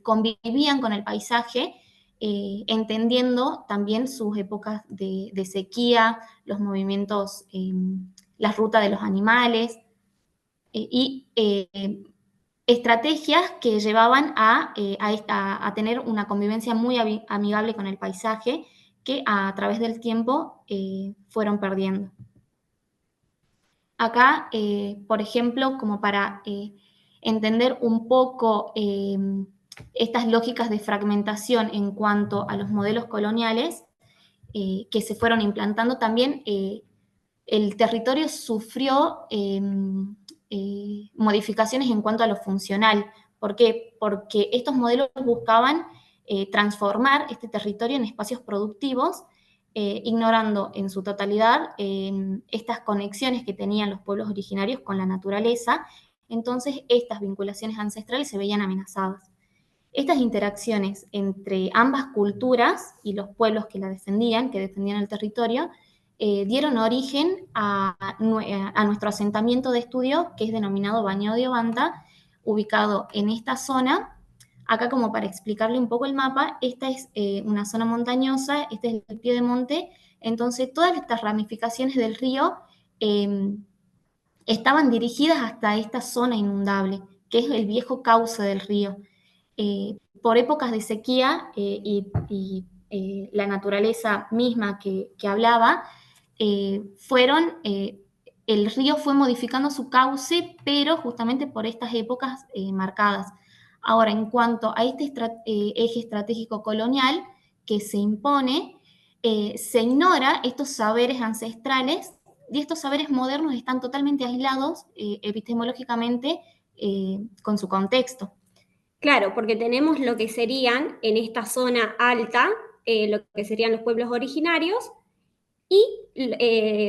convivían con el paisaje, entendiendo también sus épocas de sequía, los movimientos, la ruta de los animales y estrategias que llevaban a tener una convivencia muy amigable con el paisaje que a través del tiempo fueron perdiendo. Acá, por ejemplo, como para entender un poco estas lógicas de fragmentación en cuanto a los modelos coloniales que se fueron implantando, también el territorio sufrió modificaciones en cuanto a lo funcional. ¿Por qué? Porque estos modelos buscaban transformar este territorio en espacios productivos, ignorando en su totalidad estas conexiones que tenían los pueblos originarios con la naturaleza. Entonces, estas vinculaciones ancestrales se veían amenazadas. Estas interacciones entre ambas culturas y los pueblos que defendían el territorio, dieron origen a nuestro asentamiento de estudio, que es denominado Bañado de Obanta, ubicado en esta zona. Acá, como para explicarle un poco el mapa, esta es una zona montañosa, este es el pie de monte, entonces todas estas ramificaciones del río estaban dirigidas hasta esta zona inundable, que es el viejo cauce del río. Por épocas de sequía y la naturaleza misma que hablaba, el río fue modificando su cauce, pero justamente por estas épocas marcadas. Ahora, en cuanto a este eje estratégico colonial que se impone, se ignora estos saberes ancestrales, y estos saberes modernos están totalmente aislados epistemológicamente con su contexto. Claro, porque tenemos lo que serían en esta zona alta, lo que serían los pueblos originarios, y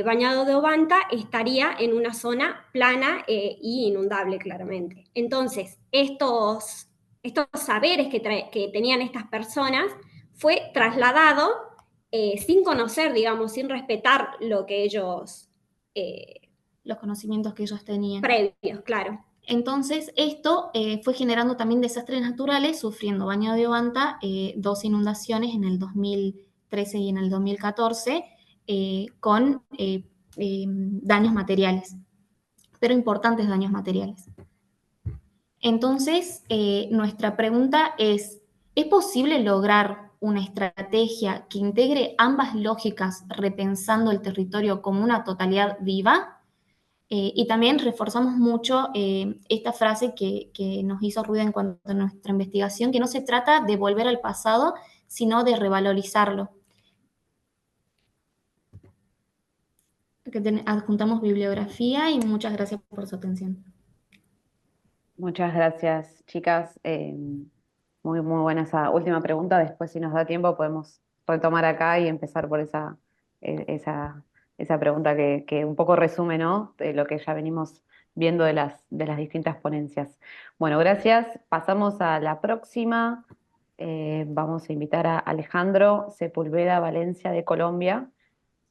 Bañado de Obanta estaría en una zona plana y inundable, claramente. Entonces, estos saberes que tenían estas personas fue trasladado sin conocer, digamos, sin respetar lo que ellos los conocimientos que ellos tenían. Previos, claro. Entonces, esto fue generando también desastres naturales, sufriendo Baño de Obanta, 2 inundaciones en el 2013 y en el 2014, con daños materiales, pero importantes daños materiales. Entonces, nuestra pregunta ¿es posible lograr una estrategia que integre ambas lógicas, repensando el territorio como una totalidad viva? Y también reforzamos mucho esta frase que nos hizo ruido en cuanto a nuestra investigación, que no se trata de volver al pasado, sino de revalorizarlo. Adjuntamos bibliografía y muchas gracias por su atención. Muchas gracias, chicas. Muy, muy buena esa última pregunta. Después, si nos da tiempo, podemos retomar acá y empezar por esa pregunta que un poco resume, ¿no?, de lo que ya venimos viendo de las distintas ponencias. Bueno, gracias. Pasamos a la próxima. Vamos a invitar a Alejandro Sepúlveda Valencia de Colombia.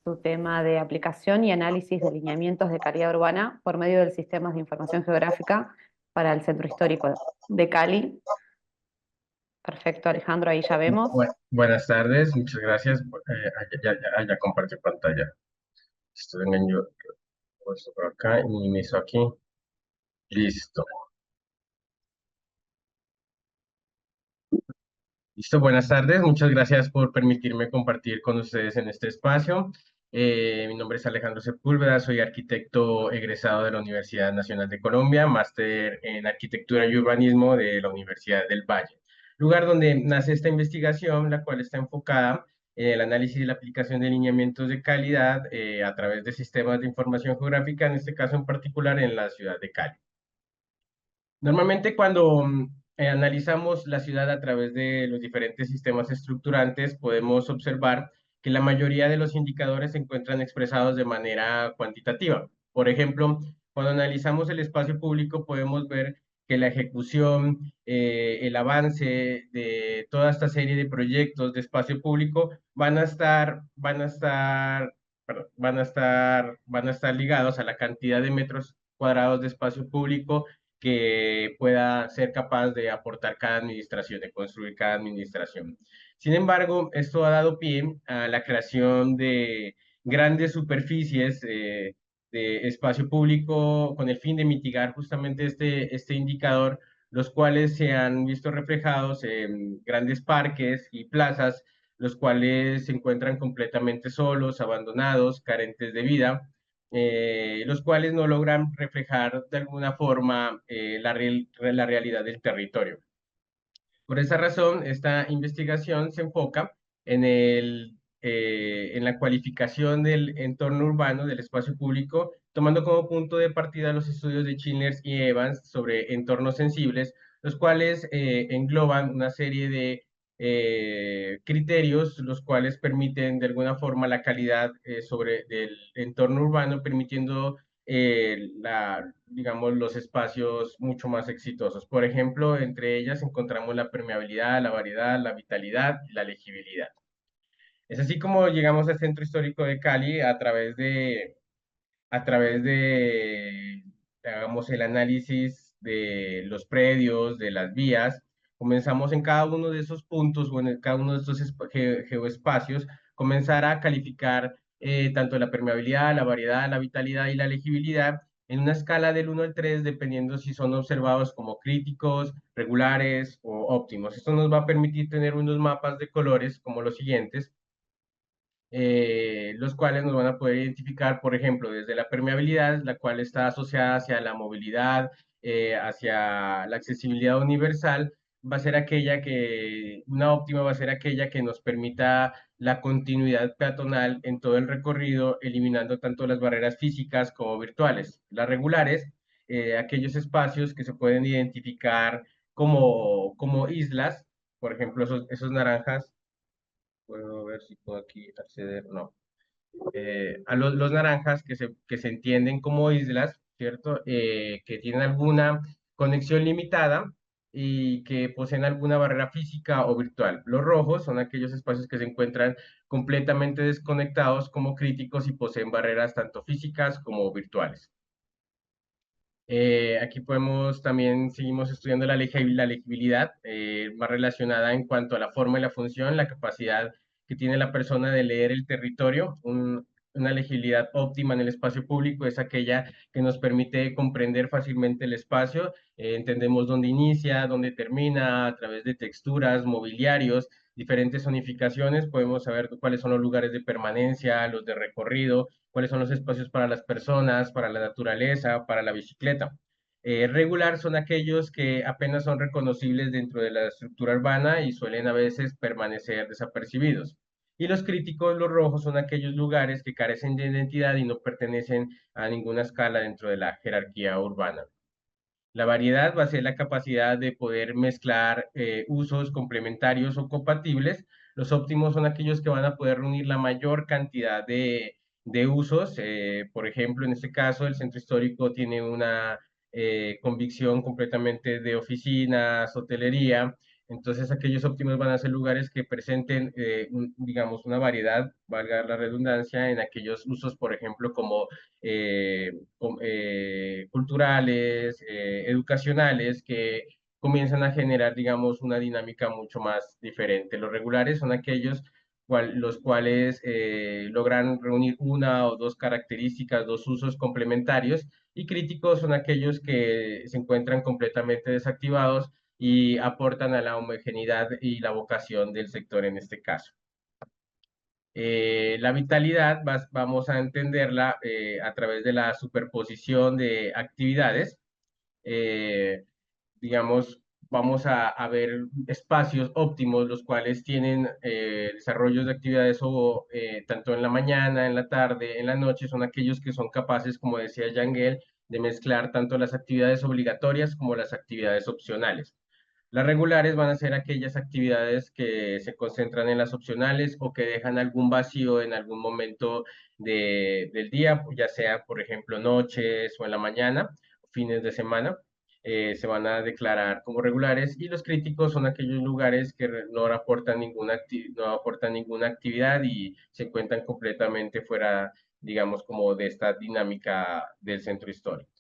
Su tema de aplicación y análisis de lineamientos de calidad urbana por medio del Sistemas de Información Geográfica para el Centro Histórico de Cali. Perfecto, Alejandro, ahí ya vemos. Buenas tardes, muchas gracias. Ya compartí pantalla. Estoy en yo puesto por acá y inicio aquí. Listo. Listo, buenas tardes. Muchas gracias por permitirme compartir con ustedes en este espacio. Mi nombre es Alejandro Sepúlveda, soy arquitecto egresado de la Universidad Nacional de Colombia, máster en Arquitectura y Urbanismo de la Universidad del Valle, lugar donde nace esta investigación, la cual está enfocada en el análisis y la aplicación de lineamientos de calidad a través de sistemas de información geográfica, en este caso en particular en la ciudad de Cali. Normalmente cuando analizamos la ciudad a través de los diferentes sistemas estructurantes, podemos observar que la mayoría de los indicadores se encuentran expresados de manera cuantitativa. Por ejemplo, cuando analizamos el espacio público, podemos ver que la ejecución, el avance de toda esta serie de proyectos de espacio público van a estar ligados a la cantidad de metros cuadrados de espacio público que pueda ser capaz de aportar cada administración, de construir cada administración. Sin embargo, esto ha dado pie a la creación de grandes superficies de espacio público con el fin de mitigar justamente este indicador, los cuales se han visto reflejados en grandes parques y plazas, los cuales se encuentran completamente solos, abandonados, carentes de vida, los cuales no logran reflejar de alguna forma la realidad del territorio. Por esa razón, esta investigación se enfoca en la cualificación del entorno urbano, del espacio público, tomando como punto de partida los estudios de Childers y Evans sobre entornos sensibles, los cuales engloban una serie de criterios, los cuales permiten de alguna forma la calidad del entorno urbano, permitiendo digamos, los espacios mucho más exitosos. Por ejemplo, entre ellas encontramos la permeabilidad, la variedad, la vitalidad y la legibilidad. Es así como llegamos al Centro Histórico de Cali hagamos el análisis de los predios, de las vías. Comenzamos en cada uno de esos puntos o en cada uno de estos geoespacios, comenzar a calificar tanto la permeabilidad, la variedad, la vitalidad y la legibilidad en una escala del 1 al 3, dependiendo si son observados como críticos, regulares o óptimos. Esto nos va a permitir tener unos mapas de colores como los siguientes, los cuales nos van a poder identificar, por ejemplo, desde la permeabilidad, la cual está asociada hacia la movilidad, hacia la accesibilidad universal, una óptima va a ser aquella que nos permita la continuidad peatonal en todo el recorrido, eliminando tanto las barreras físicas como virtuales. Las regulares, aquellos espacios que se pueden identificar como islas, por ejemplo, esos naranjas. Puedo ver si puedo aquí acceder, no. A los naranjas que se entienden como islas, ¿cierto? Que tienen alguna conexión limitada y que poseen alguna barrera física o virtual. Los rojos son aquellos espacios que se encuentran completamente desconectados como críticos y poseen barreras tanto físicas como virtuales. Aquí podemos también, seguimos estudiando la legibilidad, más relacionada en cuanto a la forma y la función, la capacidad que tiene la persona de leer el territorio. Una legibilidad óptima en el espacio público es aquella que nos permite comprender fácilmente el espacio, entendemos dónde inicia, dónde termina, a través de texturas, mobiliarios, diferentes zonificaciones, podemos saber cuáles son los lugares de permanencia, los de recorrido, cuáles son los espacios para las personas, para la naturaleza, para la bicicleta. Regular son aquellos que apenas son reconocibles dentro de la estructura urbana y suelen a veces permanecer desapercibidos. Y los críticos, los rojos, son aquellos lugares que carecen de identidad y no pertenecen a ninguna escala dentro de la jerarquía urbana. La variedad va a ser la capacidad de poder mezclar usos complementarios o compatibles. Los óptimos son aquellos que van a poder reunir la mayor cantidad de usos. Por ejemplo, en este caso, el centro histórico tiene una convicción completamente de oficinas, hotelería. Entonces, aquellos óptimos van a ser lugares que presenten, digamos, una variedad, valga la redundancia, en aquellos usos, por ejemplo, como culturales, educacionales, que comienzan a generar, digamos, una dinámica mucho más diferente. Los regulares son aquellos los cuales logran reunir una o dos características, dos usos complementarios, y críticos son aquellos que se encuentran completamente desactivados y aportan a la homogeneidad y la vocación del sector en este caso. La vitalidad vamos a entenderla a través de la superposición de actividades. Eh, digamos, vamos a ver espacios óptimos, los cuales tienen desarrollos de actividades o, tanto en la mañana, en la tarde, en la noche, son aquellos que son capaces, como decía Yangel, de mezclar tanto las actividades obligatorias como las actividades opcionales. Las regulares van a ser aquellas actividades que se concentran en las opcionales o que dejan algún vacío en algún momento del día, ya sea, por ejemplo, noches o en la mañana, fines de semana, se van a declarar como regulares. Y los críticos son aquellos lugares que no aportan ninguna actividad y se encuentran completamente fuera, digamos, como de esta dinámica del centro histórico.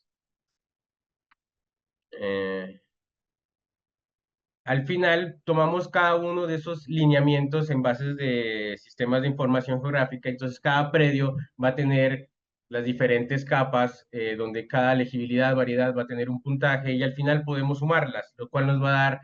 Al final, tomamos cada uno de esos lineamientos en bases de sistemas de información geográfica, entonces cada predio va a tener las diferentes capas, donde cada legibilidad, variedad va a tener un puntaje y al final podemos sumarlas, lo cual nos va a dar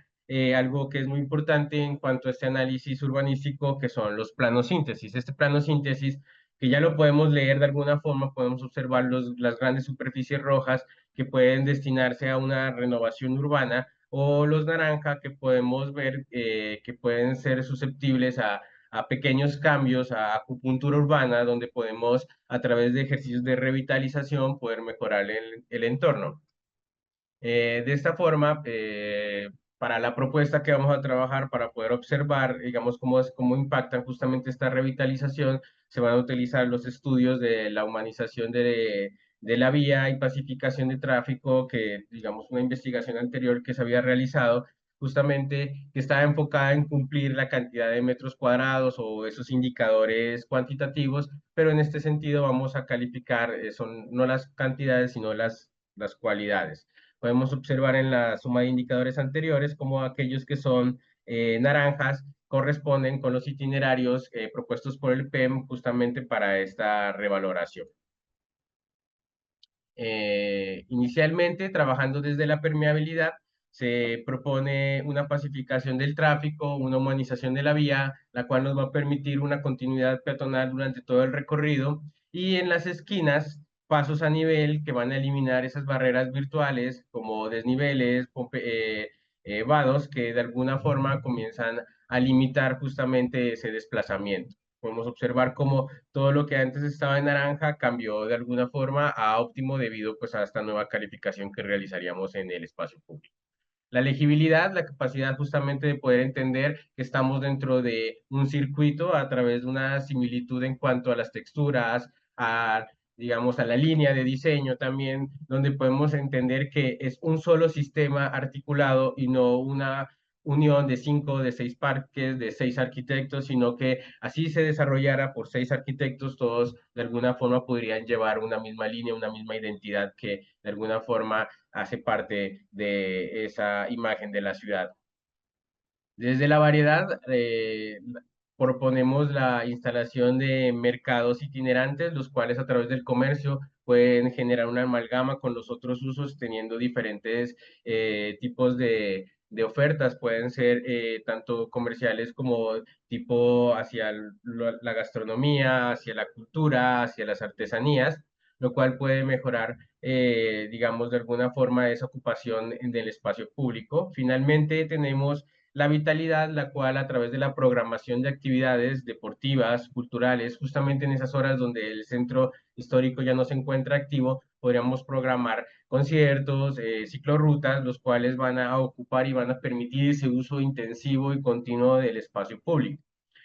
algo que es muy importante en cuanto a este análisis urbanístico, que son los planos síntesis. Este plano síntesis, que ya lo podemos leer de alguna forma, podemos observar las grandes superficies rojas que pueden destinarse a una renovación urbana, o los naranja, que podemos ver que pueden ser susceptibles a pequeños cambios, a acupuntura urbana, donde podemos, a través de ejercicios de revitalización, poder mejorar el entorno. De esta forma, para la propuesta que vamos a trabajar, para poder observar, digamos, cómo impactan justamente esta revitalización, se van a utilizar los estudios de la humanización de la vía y pacificación de tráfico, que, digamos, una investigación anterior que se había realizado, justamente que estaba enfocada en cumplir la cantidad de metros cuadrados o esos indicadores cuantitativos, pero en este sentido vamos a calificar, son no las cantidades, sino las cualidades. Podemos observar en la suma de indicadores anteriores como aquellos que son naranjas corresponden con los itinerarios propuestos por el PEM justamente para esta revaloración. Inicialmente, trabajando desde la permeabilidad, se propone una pacificación del tráfico, una humanización de la vía, la cual nos va a permitir una continuidad peatonal durante todo el recorrido, y en las esquinas, pasos a nivel que van a eliminar esas barreras virtuales como desniveles, vados, que de alguna forma comienzan a limitar justamente ese desplazamiento. Podemos observar cómo todo lo que antes estaba en naranja cambió de alguna forma a óptimo debido, pues, a esta nueva calificación que realizaríamos en el espacio público. La legibilidad, la capacidad justamente de poder entender que estamos dentro de un circuito a través de una similitud en cuanto a las texturas, digamos, a la línea de diseño también, donde podemos entender que es un solo sistema articulado y no unión de 5, de 6 parques, de 6 arquitectos, sino que así se desarrollara por 6 arquitectos, todos de alguna forma podrían llevar una misma línea, una misma identidad que de alguna forma hace parte de esa imagen de la ciudad. Desde la variedad, proponemos la instalación de mercados itinerantes, los cuales a través del comercio pueden generar una amalgama con los otros usos, teniendo diferentes tipos de ofertas. Pueden ser tanto comerciales como tipo hacia la gastronomía, hacia la cultura, hacia las artesanías, lo cual puede mejorar, digamos, de alguna forma esa ocupación del espacio público. Finalmente, tenemos la vitalidad, la cual a través de la programación de actividades deportivas, culturales, justamente en esas horas donde el centro histórico ya no se encuentra activo, podríamos programar conciertos, ciclorrutas, los cuales van a ocupar y van a permitir ese uso intensivo y continuo del espacio público,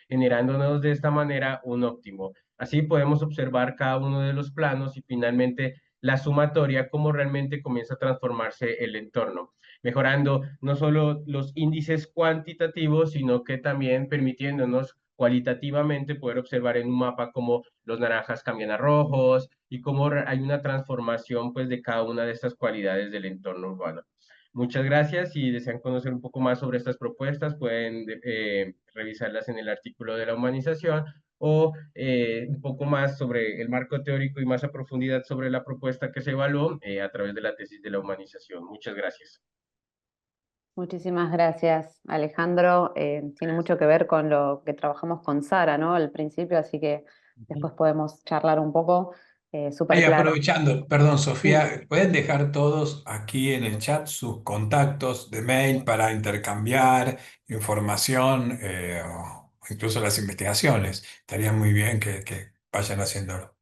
generándonos de esta manera un óptimo. Así podemos observar cada uno de los planos y finalmente la sumatoria, cómo realmente comienza a transformarse el entorno, mejorando no solo los índices cuantitativos, sino que también permitiéndonos cualitativamente poder observar en un mapa cómo los naranjas cambian a rojos y cómo hay una transformación pues de cada una de estas cualidades del entorno urbano. Muchas gracias. Si desean conocer un poco más sobre estas propuestas, pueden revisarlas en el artículo de la humanización o un poco más sobre el marco teórico y más a profundidad sobre la propuesta que se evaluó a través de la tesis de la humanización. Muchas gracias. Muchísimas gracias, Alejandro. Tiene mucho que ver con lo que trabajamos con Sara, ¿no? Al principio, así que después podemos charlar un poco. Súper Ahí claro. aprovechando, perdón, Sí. Sofía, pueden dejar todos aquí en el chat sus contactos de mail para intercambiar información o incluso las investigaciones. Estaría muy bien que vayan haciéndolo.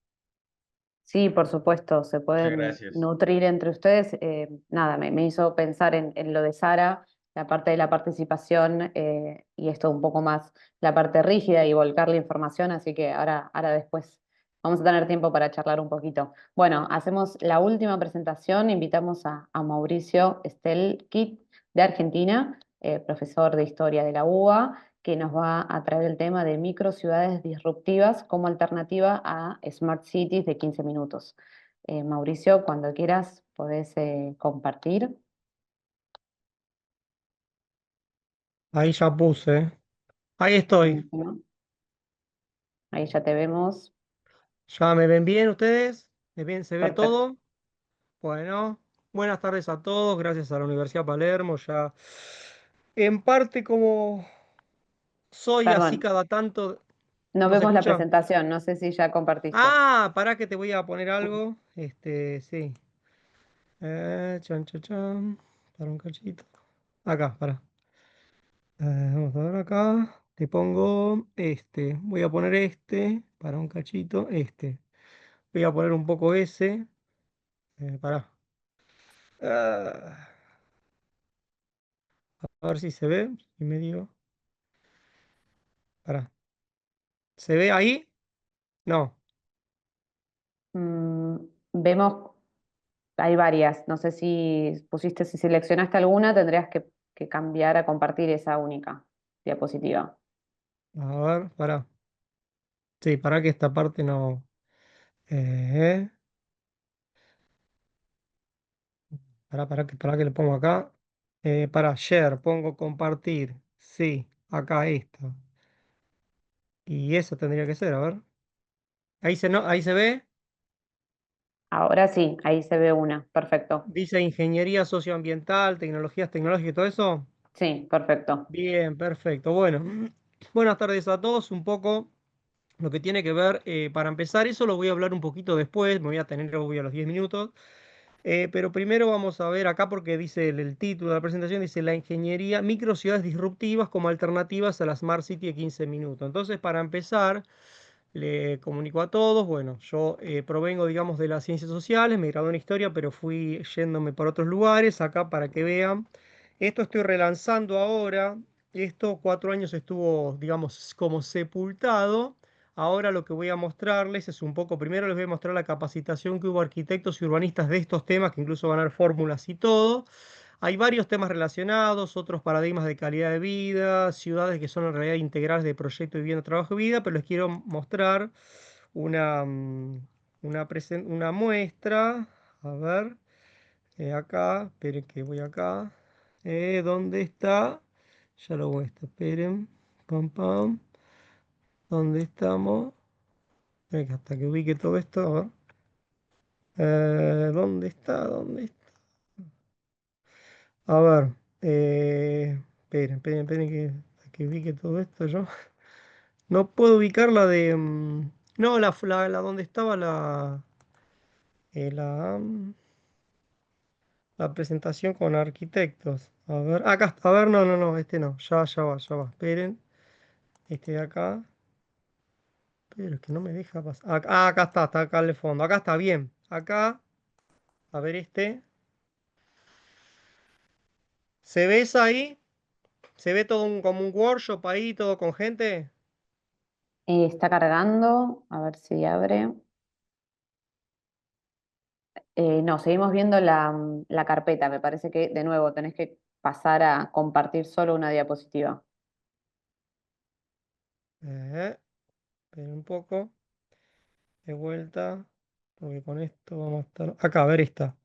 Sí, por supuesto, se Muchas pueden gracias. nutrir entre ustedes. Nada, me hizo pensar en lo de Sara, la parte de la participación y esto un poco más la parte rígida y volcar la información, así que ahora después vamos a tener tiempo para charlar un poquito. Bueno, hacemos la última presentación, invitamos a Mauricio Estelkit de Argentina, profesor de Historia de la UBA, que nos va a traer el tema de microciudades disruptivas como alternativa a Smart Cities de 15 minutos. Mauricio, cuando quieras, podés compartir. Ahí ya puse. Ahí estoy. Buenísimo. Ahí ya te vemos. ¿Ya me ven bien ustedes? ¿Me ven? ¿Se ve Perfecto. todo? Bueno, buenas tardes a todos. Gracias a la Universidad Palermo. Ya en parte como soy así Perdón, cada tanto. no ¿No se vemos la escucha? presentación, no sé si ya compartiste. Ah, pará que te voy a poner algo. Sí. Chan, chan, chan. Para un cachito. Acá, para. Vamos a ver acá. Te pongo este. Voy a poner este. Para un cachito. Este. Voy a poner un poco ese. Pará. Ah, a ver si se ve. Y medio. Pará. ¿Se ve ahí? No. Mm, vemos, hay varias, no sé si pusiste, si seleccionaste alguna, tendrías que cambiar a compartir esa única diapositiva. A ver, pará. Sí, pará que esta parte no. Eh, pará que le pongo acá. Para share, pongo compartir. Sí, acá esto. Y eso tendría que ser, a ver. Ahí se, no, ahí se ve. Ahora sí, ahí se ve una, perfecto. Dice ingeniería socioambiental, tecnologías tecnológicas y todo eso. Sí, perfecto. Bien, perfecto. Bueno, buenas tardes a todos. Un poco lo que tiene que ver, para empezar, eso lo voy a hablar un poquito después, me voy a tener obvio a los 10 minutos. Pero primero vamos a ver acá porque dice el título de la presentación, dice la ingeniería, microciudades disruptivas como alternativas a la Smart City de 15 minutos. Entonces, para empezar, le comunico a todos, bueno, yo provengo, digamos, de las ciencias sociales, me gradué en historia, pero fui yéndome por otros lugares, acá para que vean. Esto estoy relanzando ahora, esto 4 años estuvo, digamos, como sepultado. Ahora lo que voy a mostrarles es un poco, primero les voy a mostrar la capacitación que hubo arquitectos y urbanistas de estos temas, que incluso van a dar fórmulas y todo. Hay varios temas relacionados, otros paradigmas de calidad de vida, ciudades que son en realidad integrales de proyecto de vivienda, trabajo y vida, pero les quiero mostrar una, una muestra. A ver, acá, esperen que voy acá. ¿Dónde está? Ya lo muestro, esperen. Pam, pam. ¿Dónde estamos? Venga, hasta que ubique todo esto. A ver. ¿Dónde está? ¿Dónde está? A ver. Esperen que ubique todo esto yo. No puedo ubicar la de. No, la donde estaba la presentación con arquitectos. A ver, acá está. A ver, no, este no. Ya va. Esperen. Este de acá. Pero es que no me deja pasar. Acá está acá al fondo. Acá está bien. Acá, a ver este. ¿Se ve esa ahí? ¿Se ve todo como un workshop ahí, todo con gente? Está cargando, a ver si abre. No, seguimos viendo la carpeta. Me parece que de nuevo tenés que pasar a compartir solo una diapositiva. Esperen un poco. De vuelta. Porque con esto vamos a estar. Acá, a ver esta.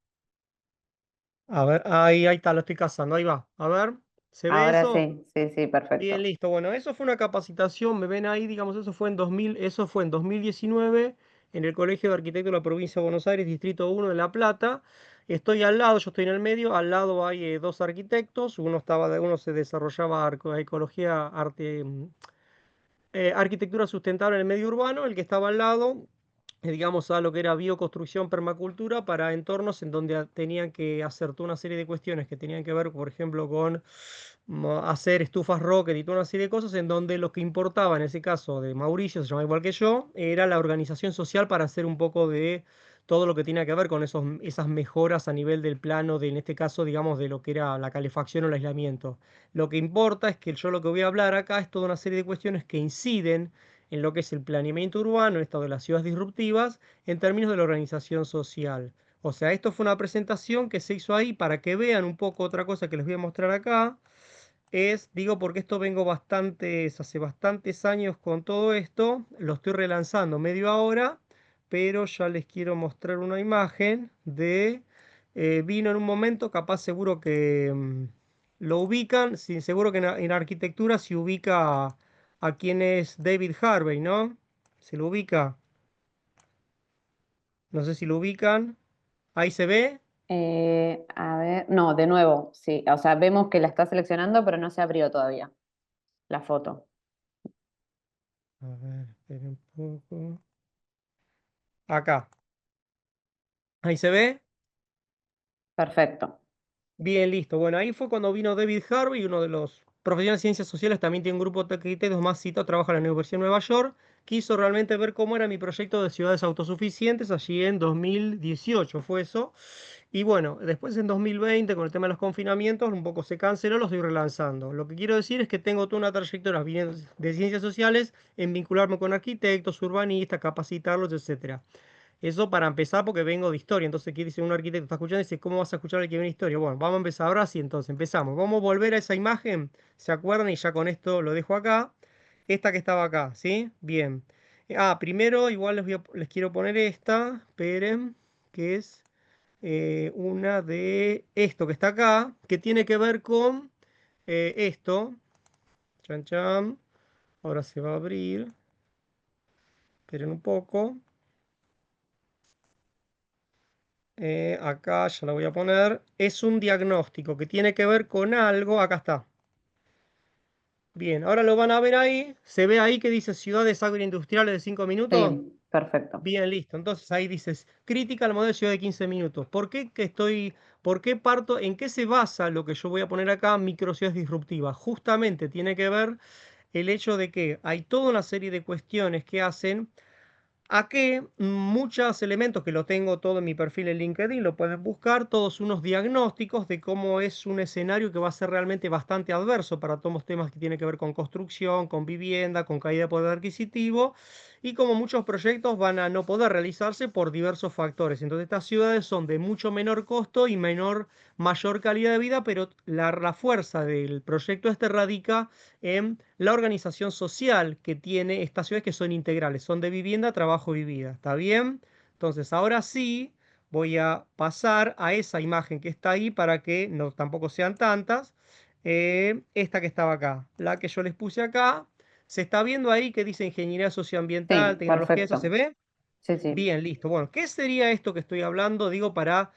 A ver, ahí está, lo estoy cazando. Ahí va. A ver, ¿se ve Ahora eso? sí, sí, Bien, perfecto. listo. Bueno, eso fue una capacitación, me ven ahí, digamos, eso fue en 2019 en el Colegio de Arquitectos de la Provincia de Buenos Aires, Distrito 1 de La Plata. Estoy al lado, yo estoy en el medio, al lado hay dos arquitectos, uno se desarrollaba ecología, arte, arquitectura sustentable en el medio urbano, el que estaba al lado, digamos, a lo que era bioconstrucción, permacultura, para entornos en donde tenían que hacer toda una serie de cuestiones que tenían que ver, por ejemplo, con hacer estufas rocket y toda una serie de cosas, en donde lo que importaba, en ese caso de Mauricio, se llama igual que yo, era la organización social para hacer un poco de todo lo que tiene que ver con esas mejoras a nivel del plano, en este caso, digamos, de lo que era la calefacción o el aislamiento. Lo que importa es que yo lo que voy a hablar acá es toda una serie de cuestiones que inciden en lo que es el planeamiento urbano, en esto de las ciudades disruptivas, en términos de la organización social. O sea, esto fue una presentación que se hizo ahí para que vean un poco otra cosa que les voy a mostrar acá. Digo, porque esto vengo hace bastantes años con todo esto, lo estoy relanzando medio ahora, pero ya les quiero mostrar una imagen vino en un momento, capaz seguro que lo ubican, sí, seguro que en arquitectura se ubica a quién es David Harvey, ¿no? ¿Se lo ubica? No sé si lo ubican. Ahí se ve. A ver, no, de nuevo, sí. O sea, vemos que la está seleccionando, pero no se abrió todavía la foto. A ver, esperen un poco. Acá. Ahí se ve. Perfecto. Bien, listo. Bueno, ahí fue cuando vino David Harvey, uno de los profesionales de ciencias sociales, también tiene un grupo de arquitectos más citado, trabaja en la Universidad de Nueva York. Quiso realmente ver cómo era mi proyecto de ciudades autosuficientes allí en 2018, fue eso. Y bueno, después en 2020, con el tema de los confinamientos, un poco se canceló, lo estoy relanzando. Lo que quiero decir es que tengo toda una trayectoria viniendo de ciencias sociales en vincularme con arquitectos, urbanistas, capacitarlos, etcétera. Eso para empezar, porque vengo de historia. Entonces, aquí dice un arquitecto, está escuchando y dice, ¿cómo vas a escuchar al que viene de historia? Bueno, vamos a empezar ahora sí, entonces empezamos. Vamos a volver a esa imagen, ¿se acuerdan? Y ya con esto lo dejo acá. Esta que estaba acá, ¿sí? Bien. Primero, igual les quiero poner esta, esperen, que es una de esto que está acá, que tiene que ver con esto. Chan, chan. Ahora se va a abrir. Esperen un poco. Acá ya la voy a poner. Es un diagnóstico que tiene que ver con algo. Acá está. Bien, ahora lo van a ver ahí. ¿Se ve ahí que dice ciudades agroindustriales de 5 minutos? Sí, perfecto. Bien, listo. Entonces ahí dices crítica al modelo de ciudad de 15 minutos. ¿Por qué parto? ¿En qué se basa lo que yo voy a poner acá? Microciudades disruptivas. Justamente tiene que ver el hecho de que hay toda una serie de cuestiones que hacen a que muchos elementos que lo tengo todo en mi perfil en LinkedIn, lo pueden buscar, todos unos diagnósticos de cómo es un escenario que va a ser realmente bastante adverso para todos los temas que tienen que ver con construcción, con vivienda, con caída de poder adquisitivo, y como muchos proyectos van a no poder realizarse por diversos factores. Entonces estas ciudades son de mucho menor costo y mayor calidad de vida, pero la fuerza del proyecto este radica en la organización social que tiene estas ciudades, que son integrales, son de vivienda, trabajo y vida. ¿Está bien? Entonces ahora sí voy a pasar a esa imagen que está ahí para que no tampoco sean tantas. Esta que estaba acá, la que yo les puse acá. ¿Se está viendo ahí que dice ingeniería socioambiental, Sí, tecnología? ¿Eso se perfecto. ve? Sí, sí. Bien, listo. Bueno, ¿qué sería esto que estoy hablando? Digo, para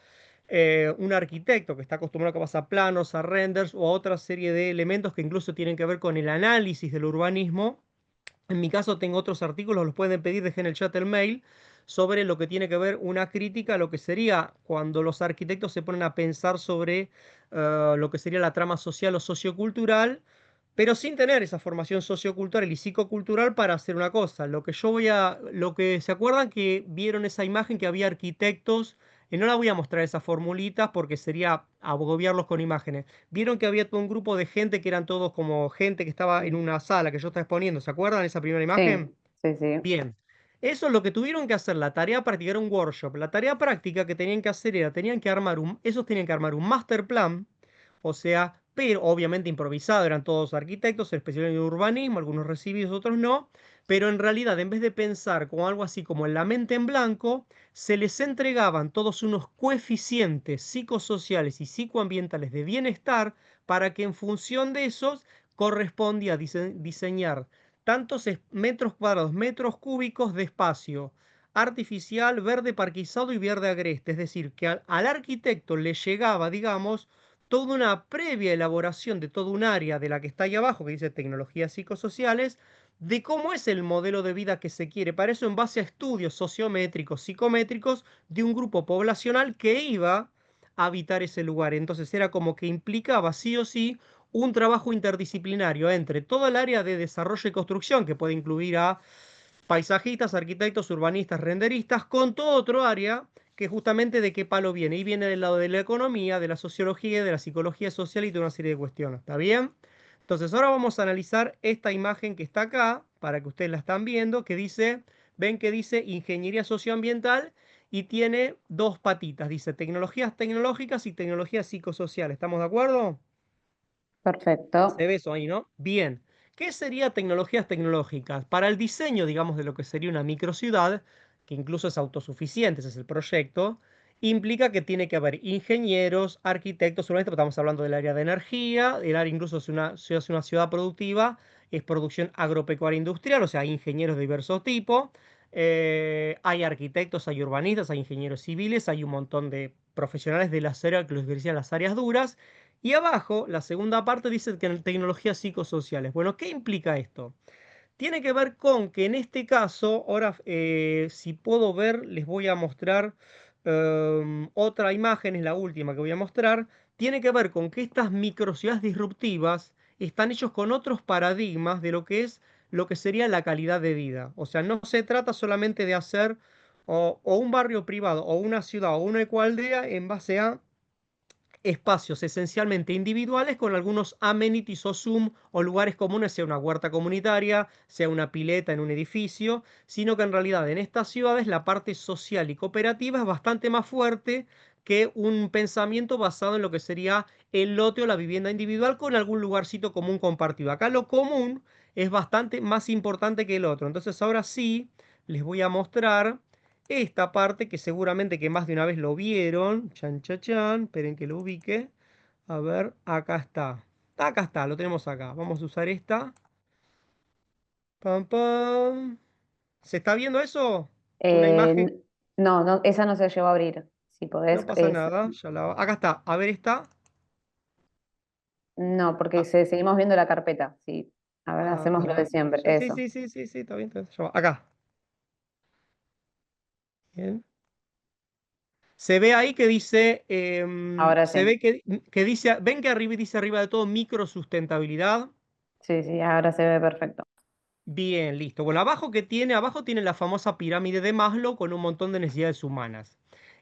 un arquitecto que está acostumbrado capaz a planos, a renders o a otra serie de elementos que incluso tienen que ver con el análisis del urbanismo. En mi caso tengo otros artículos, los pueden pedir, dejen en el chat el mail, sobre lo que tiene que ver una crítica a lo que sería cuando los arquitectos se ponen a pensar sobre lo que sería la trama social o sociocultural, pero sin tener esa formación sociocultural y psicocultural para hacer una cosa. Lo que se acuerdan que vieron esa imagen que había arquitectos, no la voy a mostrar esas formulitas porque sería agobiarlos con imágenes. Vieron que había todo un grupo de gente que eran todos como gente que estaba en una sala que yo estaba exponiendo. ¿Se acuerdan esa primera Sí, imagen? sí, sí. Bien. Eso es lo que tuvieron que hacer, la tarea práctica era un workshop. La tarea práctica que tenían que hacer era, esos tenían que armar un master plan, o sea, pero obviamente improvisado, eran todos arquitectos, especialistas en urbanismo, algunos recibidos, otros no, pero en realidad en vez de pensar como algo así como en la mente en blanco, se les entregaban todos unos coeficientes psicosociales y psicoambientales de bienestar para que en función de esos correspondía diseñar tantos metros cuadrados, metros cúbicos de espacio artificial, verde parquizado y verde agreste. Es decir, que al arquitecto le llegaba, digamos, toda una previa elaboración de todo un área de la que está ahí abajo, que dice tecnologías psicosociales, de cómo es el modelo de vida que se quiere. Para eso, en base a estudios sociométricos, psicométricos, de un grupo poblacional que iba a habitar ese lugar. Entonces era como que implicaba sí o sí un trabajo interdisciplinario entre todo el área de desarrollo y construcción, que puede incluir a paisajistas, arquitectos, urbanistas, renderistas, con todo otro área que justamente de qué palo viene. Y viene del lado de la economía, de la sociología, de la psicología social y de una serie de cuestiones. ¿Está bien? Entonces ahora vamos a analizar esta imagen que está acá, para que ustedes la están viendo, que dice, ven que dice ingeniería socioambiental y tiene dos patitas. Dice tecnologías tecnológicas y tecnologías psicosociales. ¿Estamos de acuerdo? Se Perfecto. ve eso ahí, ¿no? Bien. ¿Qué sería tecnologías tecnológicas? Para el diseño, digamos, de lo que sería una microciudad, que incluso es autosuficiente, ese es el proyecto, implica que tiene que haber ingenieros, arquitectos, seguramente estamos hablando del área de energía, el área incluso si es una ciudad productiva, es producción agropecuaria industrial, o sea, hay ingenieros de diversos tipos, hay arquitectos, hay urbanistas, hay ingenieros civiles, hay un montón de profesionales de las áreas que les decían las áreas duras, y abajo, la segunda parte dice que en tecnologías psicosociales. Bueno, ¿qué implica esto? Tiene que ver con que en este caso, ahora si puedo ver, les voy a mostrar otra imagen, es la última que voy a mostrar. Tiene que ver con que estas microciudades disruptivas están hechos con otros paradigmas de lo que es lo que sería la calidad de vida. O sea, no se trata solamente de hacer o un barrio privado o una ciudad o una ecoaldea en base a espacios esencialmente individuales con algunos amenities o Zoom o lugares comunes, sea una huerta comunitaria, sea una pileta en un edificio, sino que en realidad en estas ciudades la parte social y cooperativa es bastante más fuerte que un pensamiento basado en lo que sería el lote o la vivienda individual con algún lugarcito común compartido. Acá lo común es bastante más importante que el otro. Entonces ahora sí les voy a mostrar esta parte que seguramente que más de una vez lo vieron. Chan, chan, chan. Esperen que lo ubique. A ver, acá está. Acá está, lo tenemos acá. Vamos a usar esta. Pam, pam. ¿Se está viendo eso? Una imagen. No, no, esa no se llegó a abrir. Si podés, No pasa nada. Acá está. A ver esta. no, porque Ah, seguimos viendo la carpeta. Sí. A ver, hacemos a lo de ver. siempre. Sí, sí, Eso. sí, sí, sí, sí, está bien. Ya va. Acá. Bien. Se ve ahí que dice, Ahora se sí. ve que dice, ven que arriba dice arriba de todo microsustentabilidad. Sí, sí, ahora se ve perfecto. Bien, listo. Bueno, abajo tiene la famosa pirámide de Maslow con un montón de necesidades humanas.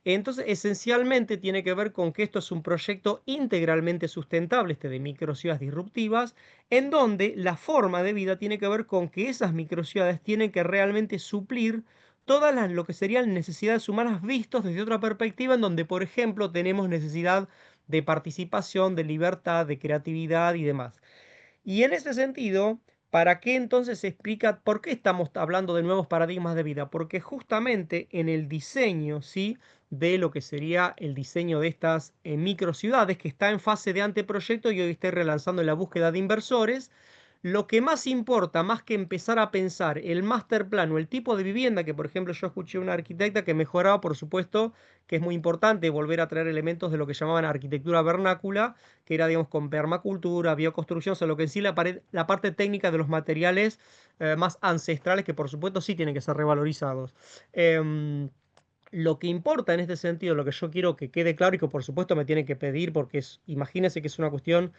Entonces, esencialmente tiene que ver con que esto es un proyecto integralmente sustentable, este de microciudades disruptivas, en donde la forma de vida tiene que ver con que esas microciudades tienen que realmente suplir todas lo que serían necesidades humanas vistos desde otra perspectiva, en donde, por ejemplo, tenemos necesidad de participación, de libertad, de creatividad y demás. Y en ese sentido, ¿para qué entonces se explica por qué estamos hablando de nuevos paradigmas de vida? Porque justamente en el diseño, ¿sí?, de lo que sería el diseño de estas microciudades, que está en fase de anteproyecto y hoy está relanzando la búsqueda de inversores, lo que más importa, más que empezar a pensar el master plan o el tipo de vivienda, que por ejemplo yo escuché una arquitecta que mejoraba, por supuesto, que es muy importante volver a traer elementos de lo que llamaban arquitectura vernácula, que era, digamos, con permacultura, bioconstrucción, o sea, lo que en sí la parte técnica de los materiales más ancestrales, que por supuesto sí tienen que ser revalorizados. Em, lo que importa en este sentido, lo que yo quiero que quede claro y que por supuesto me tienen que pedir, porque imagínense que es una cuestión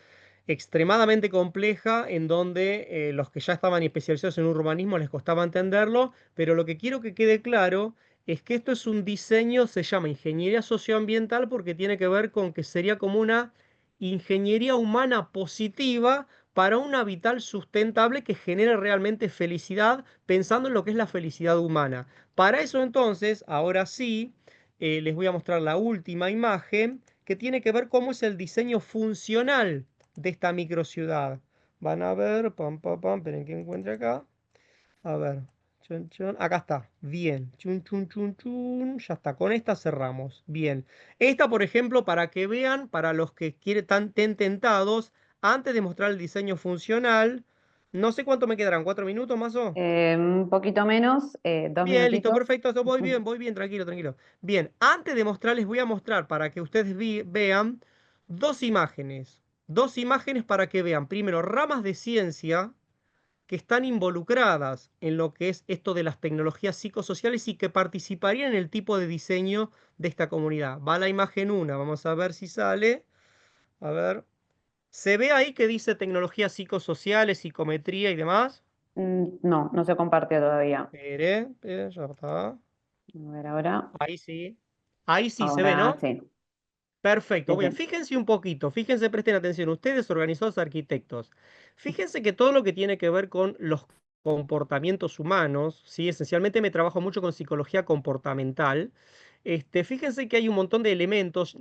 extremadamente compleja en donde los que ya estaban especializados en urbanismo les costaba entenderlo, pero lo que quiero que quede claro es que esto es un diseño, se llama ingeniería socioambiental porque tiene que ver con que sería como una ingeniería humana positiva para un hábitat sustentable que genere realmente felicidad, pensando en lo que es la felicidad humana. Para eso entonces, ahora sí, les voy a mostrar la última imagen que tiene que ver cómo es el diseño funcional de esta microciudad. Van a ver, pam, pam, pam, esperen que encuentre acá. A ver, chun, chun, acá está, bien, chun, chun, chun, chun, ya está, con esta cerramos, bien. Esta, por ejemplo, para que vean, para los que estén tentados, antes de mostrar el diseño funcional, no sé cuánto me quedarán, 4 minutos más o... Un poquito menos, 2 Bien, listo, minutitos. perfecto, esto voy bien, tranquilo, tranquilo. Bien, antes de mostrar, les voy a mostrar para que ustedes vean dos imágenes para que vean, primero, ramas de ciencia que están involucradas en lo que es esto de las tecnologías psicosociales y que participarían en el tipo de diseño de esta comunidad. Va la imagen 1, vamos a ver si sale. A ver, ¿se ve ahí que dice tecnologías psicosociales, psicometría y demás? No, no se compartió todavía. Espere, ya está. A ver ahora. Ahí sí. Ahí sí se ve, Ahora ¿no? sí. Perfecto. Sí, Bien, sí. fíjense un poquito, fíjense, presten atención, ustedes organizados arquitectos. Fíjense que todo lo que tiene que ver con los comportamientos humanos, ¿sí? Esencialmente me trabajo mucho con psicología comportamental. Fíjense que hay un montón de elementos.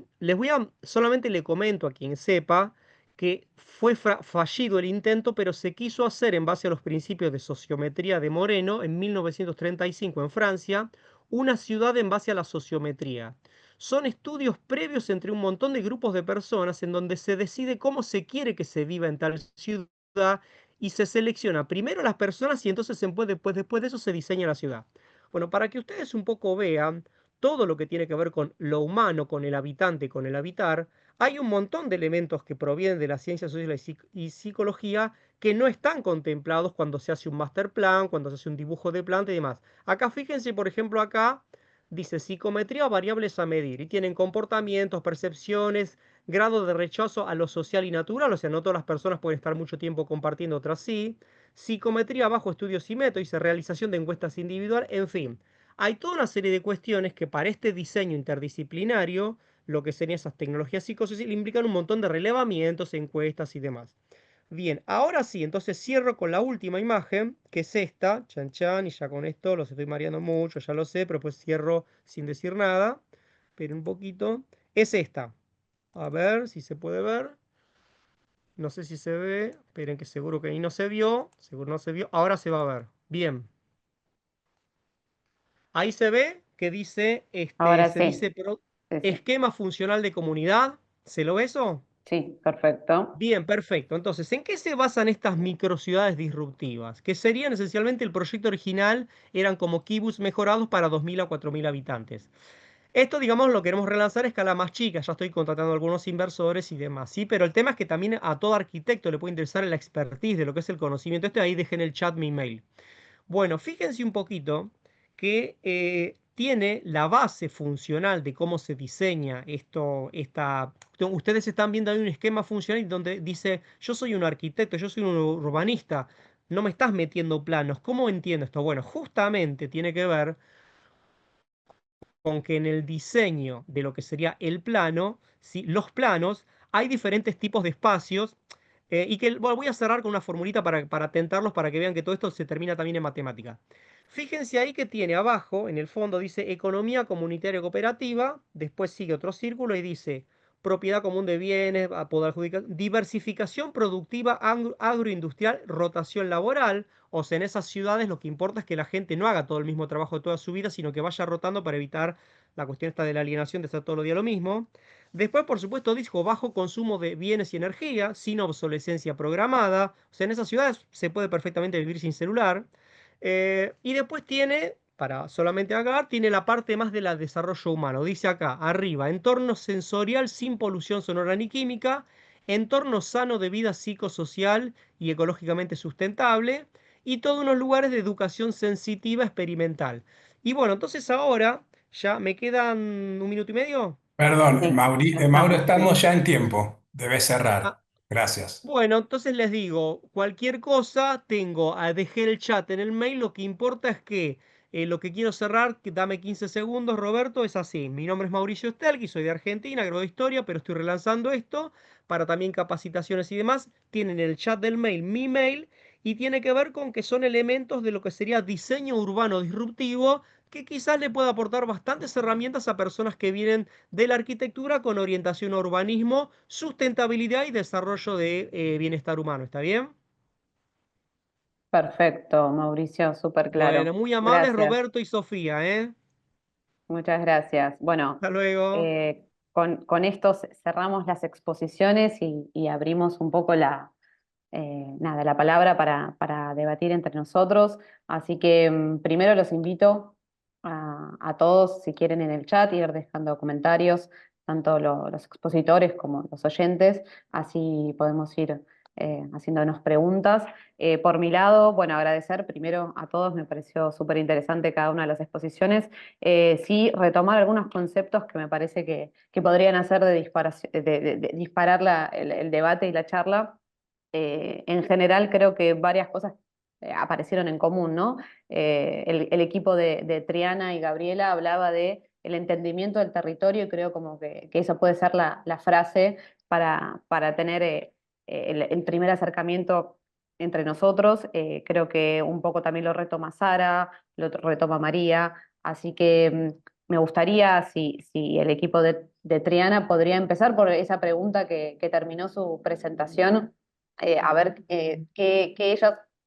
Solamente le comento a quien sepa que fue fallido el intento, pero se quiso hacer en base a los principios de sociometría de Moreno en 1935 en Francia, una ciudad en base a la sociometría. Son estudios previos entre un montón de grupos de personas en donde se decide cómo se quiere que se viva en tal ciudad y se selecciona primero las personas y entonces después de eso se diseña la ciudad. Bueno, para que ustedes un poco vean todo lo que tiene que ver con lo humano, con el habitante, con el habitar, hay un montón de elementos que provienen de las ciencias sociales y psicología que no están contemplados cuando se hace un master plan, cuando se hace un dibujo de planta y demás. Acá fíjense, por ejemplo, acá dice psicometría, variables a medir, y tienen comportamientos, percepciones, grado de rechazo a lo social y natural, o sea, no todas las personas pueden estar mucho tiempo compartiendo, otras sí. Psicometría bajo estudios y métodos, dice realización de encuestas individuales, en fin. Hay toda una serie de cuestiones que para este diseño interdisciplinario, lo que serían esas tecnologías psicosociales, implican un montón de relevamientos, encuestas y demás. Bien, ahora sí, entonces cierro con la última imagen, que es esta, chan chan, y ya con esto los estoy mareando mucho, ya lo sé, pero pues cierro sin decir nada. Esperen un poquito. Es esta. A ver si se puede ver. No sé si se ve. Esperen que seguro que ahí no se vio. Seguro no se vio. Ahora se va a ver. Bien. Ahí se ve que dice, Ahora se sí. dice Sí, sí. esquema funcional de comunidad. ¿Se lo ve eso? Sí, perfecto. Bien, perfecto. Entonces, ¿en qué se basan estas microciudades disruptivas? Que serían esencialmente el proyecto original, eran como kibutz mejorados para 2.000 a 4.000 habitantes. Esto, digamos, lo queremos relanzar a escala más chica. Ya estoy contratando a algunos inversores y demás, ¿sí? Pero el tema es que también a todo arquitecto le puede interesar la expertise de lo que es el conocimiento. Ahí dejen en el chat mi email. Bueno, fíjense un poquito que tiene la base funcional de cómo se diseña ustedes están viendo ahí un esquema funcional donde dice, yo soy un arquitecto, yo soy un urbanista, no me estás metiendo planos. ¿Cómo entiendo esto? Bueno, justamente tiene que ver con que en el diseño de lo que sería el plano, ¿sí? Los planos, hay diferentes tipos de espacios, y que bueno, voy a cerrar con una formulita para tentarlos, para que vean que todo esto se termina también en matemática. Fíjense ahí que tiene abajo, en el fondo, dice economía comunitaria cooperativa, después sigue otro círculo y dice propiedad común de bienes, poder adjudicar, diversificación productiva agroindustrial, rotación laboral. O sea, en esas ciudades lo que importa es que la gente no haga todo el mismo trabajo toda su vida, sino que vaya rotando para evitar la cuestión esta de la alienación de hacer todos los días lo mismo. Después, por supuesto, dijo bajo consumo de bienes y energía, sin obsolescencia programada. O sea, en esas ciudades se puede perfectamente vivir sin celular. Y después tiene, para solamente acá, tiene la parte más del desarrollo humano. Dice acá, arriba, entorno sensorial sin polución sonora ni química, entorno sano de vida psicosocial y ecológicamente sustentable, y todos unos lugares de educación sensitiva experimental. Y bueno, entonces ahora ya me quedan 1 minuto y medio. Perdón, Sí, Mauro, estamos bien. estamos ya en tiempo. Debes cerrar. Ah, Gracias. bueno, entonces les digo, cualquier cosa, dejé el chat en el mail, lo que importa es que lo que quiero cerrar, que dame 15 segundos, Roberto, es así. Mi nombre es Mauricio Stelki, soy de Argentina, grado de Historia, pero estoy relanzando esto para también capacitaciones y demás. Tienen en el chat del mail mi mail y tiene que ver con que son elementos de lo que sería diseño urbano disruptivo, que quizás le pueda aportar bastantes herramientas a personas que vienen de la arquitectura con orientación a urbanismo, sustentabilidad y desarrollo de bienestar humano. ¿Está bien? Perfecto, Mauricio, súper Bueno, claro. muy amables Gracias, Roberto y Sofía, ¿eh? muchas gracias. Bueno, Hasta luego. con esto cerramos las exposiciones y abrimos un poco nada, la palabra para debatir entre nosotros. Así que primero los invito a todos, si quieren en el chat, ir dejando comentarios, tanto los expositores como los oyentes, así podemos ir haciéndonos preguntas. Por mi lado, bueno, agradecer primero a todos, me pareció súper interesante cada una de las exposiciones. Sí, retomar algunos conceptos que me parece que podrían hacer de disparar el debate y la charla. En general creo que varias cosas aparecieron en común, ¿no? El equipo de Triana y Gabriela hablaba de el entendimiento del territorio y creo como que eso puede ser la frase para tener el primer acercamiento entre nosotros. Creo que un poco también lo retoma Sara, lo retoma María, así que me gustaría si el equipo de Triana podría empezar por esa pregunta que terminó su presentación, a ver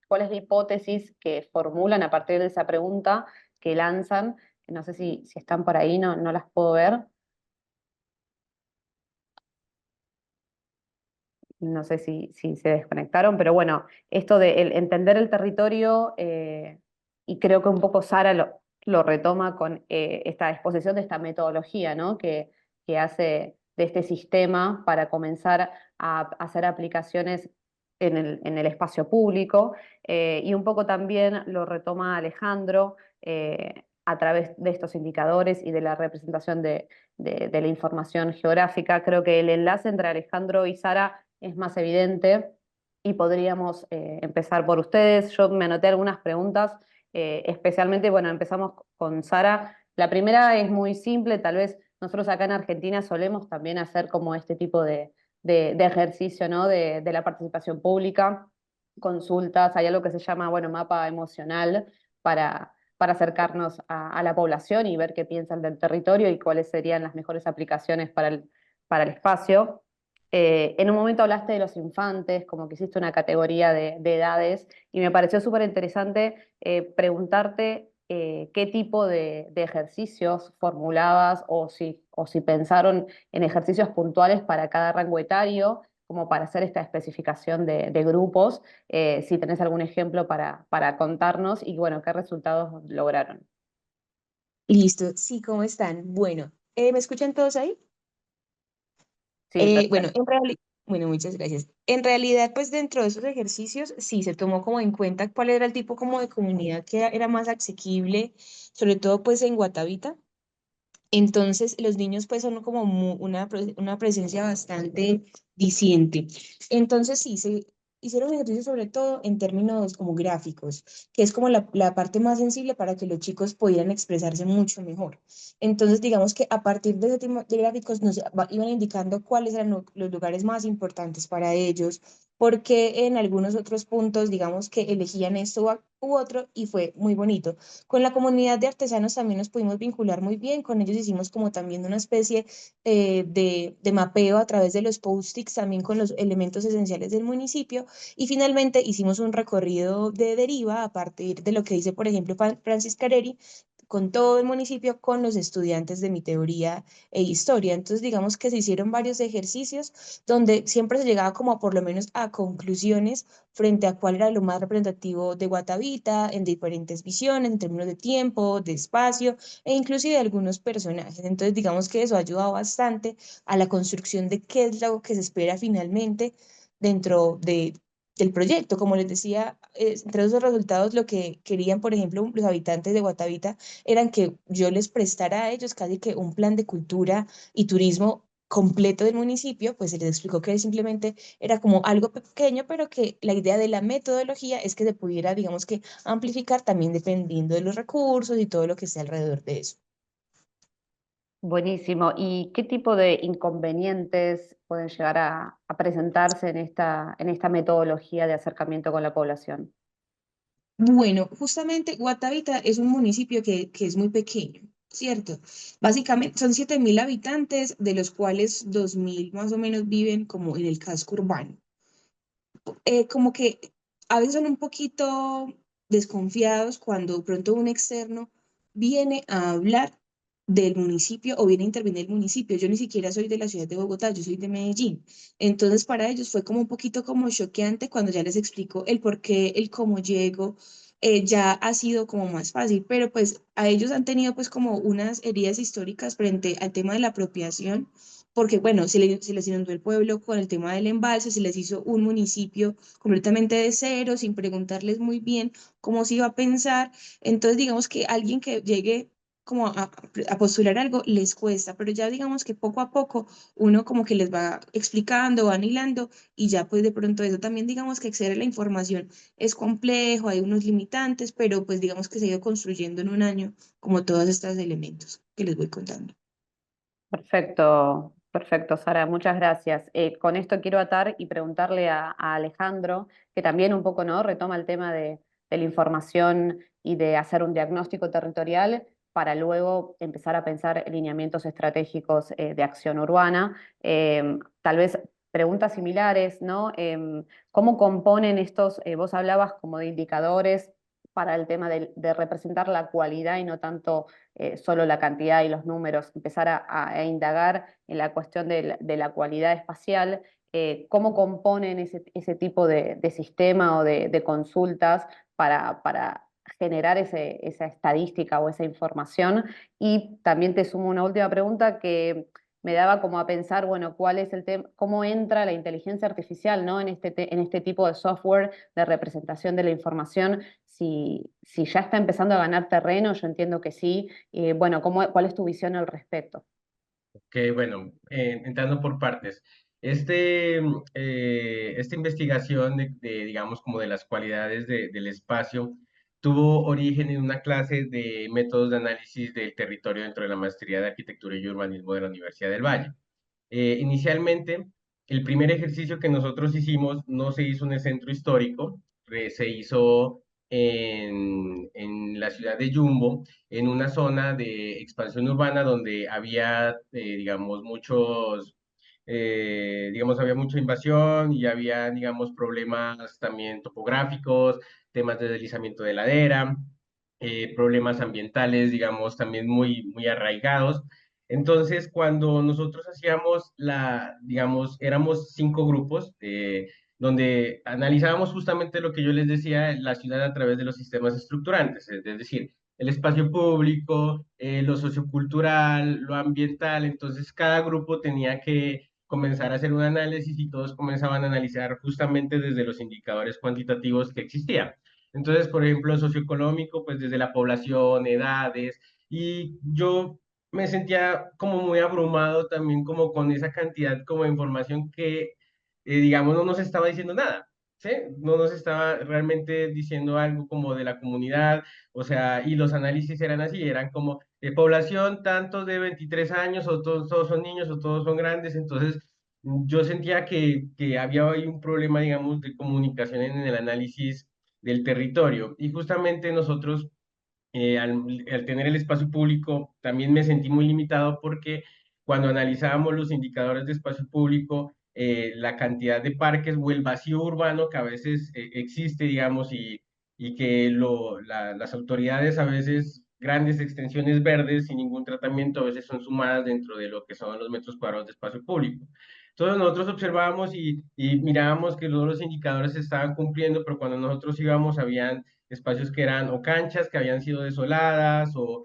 cuál es la hipótesis que formulan a partir de esa pregunta que lanzan. No sé si están por ahí, no las puedo ver. No sé si se desconectaron, pero bueno, esto de entender el territorio, y creo que un poco Sara lo retoma con esta exposición de esta metodología, ¿no? Que hace de este sistema para comenzar a hacer aplicaciones en el espacio público, y un poco también lo retoma Alejandro a través de estos indicadores y de la representación de la información geográfica. Creo que el enlace entre Alejandro y Sara es más evidente y podríamos empezar por ustedes. Yo me anoté algunas preguntas, especialmente, bueno, empezamos con Sara. La primera es muy simple, tal vez nosotros acá en Argentina solemos también hacer como este tipo de ejercicio, ¿no? De la participación pública, consultas, hay algo que se llama, bueno, mapa emocional para acercarnos a la población y ver qué piensan del territorio y cuáles serían las mejores aplicaciones para el espacio. En un momento hablaste de los infantes, como que hiciste una categoría de edades, y me pareció súper interesante preguntarte qué tipo de ejercicios formulabas o si pensaron en ejercicios puntuales para cada rango etario, como para hacer esta especificación de grupos, si tenés algún ejemplo para contarnos y bueno, qué resultados lograron. Listo, sí, ¿cómo están? Bueno, ¿me escuchan todos ahí? Sí, Bueno, perfecto. bueno, muchas gracias. En realidad, pues dentro de esos ejercicios, sí se tomó como en cuenta cuál era el tipo como de comunidad que era más asequible, sobre todo pues en Guatavita. Entonces, los niños pues son como una presencia bastante diciente. Entonces, sí, hicieron ejercicios sobre todo en términos como gráficos, que es como la parte más sensible para que los chicos pudieran expresarse mucho mejor. Entonces, digamos que a partir de ese tipo de gráficos nos iban indicando cuáles eran los lugares más importantes para ellos, porque en algunos otros puntos, digamos que elegían esto u otro y fue muy bonito. Con la comunidad de artesanos también nos pudimos vincular muy bien, con ellos hicimos como también una especie de mapeo a través de los post-its, también con los elementos esenciales del municipio, y finalmente hicimos un recorrido de deriva a partir de lo que dice, por ejemplo, Francis Careri, con todo el municipio, con los estudiantes de mi teoría e historia. Entonces, digamos que se hicieron varios ejercicios donde siempre se llegaba como por lo menos a conclusiones frente a cuál era lo más representativo de Guatavita en diferentes visiones, en términos de tiempo, de espacio e inclusive de algunos personajes. Entonces, digamos que eso ha ayudado bastante a la construcción de qué es lo que se espera finalmente dentro del proyecto. Como les decía, entre esos resultados lo que querían, por ejemplo, los habitantes de Guatavita eran que yo les prestara a ellos casi que un plan de cultura y turismo completo del municipio, pues se les explicó que simplemente era como algo pequeño, pero que la idea de la metodología es que se pudiera, digamos que, amplificar también dependiendo de los recursos y todo lo que esté alrededor de eso. Buenísimo. ¿Y qué tipo de inconvenientes pueden llegar a presentarse en esta metodología de acercamiento con la población? Bueno, justamente Guatavita es un municipio que es muy pequeño, ¿cierto? Básicamente son 7.000 habitantes, de los cuales 2.000 más o menos viven como en el casco urbano. Como que a veces son un poquito desconfiados cuando de pronto un externo viene a hablar del municipio o viene a intervenir el municipio. Yo ni siquiera soy de la ciudad de Bogotá, yo soy de Medellín. Entonces para ellos fue como un poquito como choqueante cuando ya les explico el por qué, el cómo llego. Ya ha sido como más fácil, pero pues a ellos han tenido pues como unas heridas históricas frente al tema de la apropiación, porque bueno, se les inundó el pueblo con el tema del embalse, se les hizo un municipio completamente de cero, sin preguntarles muy bien cómo se iba a pensar. Entonces, digamos que alguien que llegue como a postular algo les cuesta, pero ya digamos que poco a poco uno como que les va explicando, va hilando y ya pues de pronto eso también digamos que acceder a la información es complejo, hay unos limitantes, pero pues digamos que se ha ido construyendo en un año como todos estos elementos que les voy contando. Perfecto, perfecto, Sara, muchas gracias. Con esto quiero atar y preguntarle a Alejandro, que también un poco, ¿no?, retoma el tema de la información y de hacer un diagnóstico territorial para luego empezar a pensar lineamientos estratégicos de acción urbana. Tal vez preguntas similares, ¿no? ¿Cómo componen estos, vos hablabas como de indicadores para el tema de representar la cualidad y no tanto solo la cantidad y los números, empezar a indagar en la cuestión de la cualidad espacial, cómo componen ese tipo de sistema o de consultas para generar esa estadística o esa información. Y también te sumo una última pregunta que me daba como a pensar, bueno, cuál es el tema, cómo entra la inteligencia artificial, ¿no?, en este tipo de software de representación de la información, si ya está empezando a ganar terreno, yo entiendo que sí. Bueno, ¿cuál es tu visión al respecto? Ok, bueno, entrando por partes. Esta investigación digamos, como de las cualidades del espacio, tuvo origen en una clase de métodos de análisis del territorio dentro de la maestría de arquitectura y urbanismo de la Universidad del Valle. Inicialmente, el primer ejercicio que nosotros hicimos no se hizo en el centro histórico, se hizo en la ciudad de Yumbo, en una zona de expansión urbana donde había, digamos, digamos, había mucha invasión y había, digamos, problemas también topográficos, temas de deslizamiento de ladera, problemas ambientales, digamos, también muy arraigados. Entonces, cuando nosotros hacíamos digamos, éramos 5 grupos, donde analizábamos justamente lo que yo les decía, la ciudad a través de los sistemas estructurantes, es decir, el espacio público, lo sociocultural, lo ambiental. Entonces, cada grupo tenía que comenzar a hacer un análisis y todos comenzaban a analizar justamente desde los indicadores cuantitativos que existían. Entonces, por ejemplo, socioeconómico, pues desde la población, edades, y yo me sentía como muy abrumado también como con esa cantidad como de información que, digamos, no nos estaba diciendo nada. ¿sí? No nos estaba realmente diciendo algo como de la comunidad, o sea, y los análisis eran así, eran como población tantos de 23 años, o todos son niños, o todos son grandes, entonces yo sentía que había ahí un problema, digamos, de comunicación en el análisis del territorio, y justamente nosotros al tener el espacio público, también me sentí muy limitado porque cuando analizábamos los indicadores de espacio público, la cantidad de parques o el vacío urbano que a veces existe, digamos, y que las autoridades a veces, grandes extensiones verdes sin ningún tratamiento, a veces son sumadas dentro de lo que son los metros cuadrados de espacio público. Entonces nosotros observábamos y mirábamos que todos los indicadores se estaban cumpliendo, pero cuando nosotros íbamos habían espacios que eran o canchas que habían sido desoladas o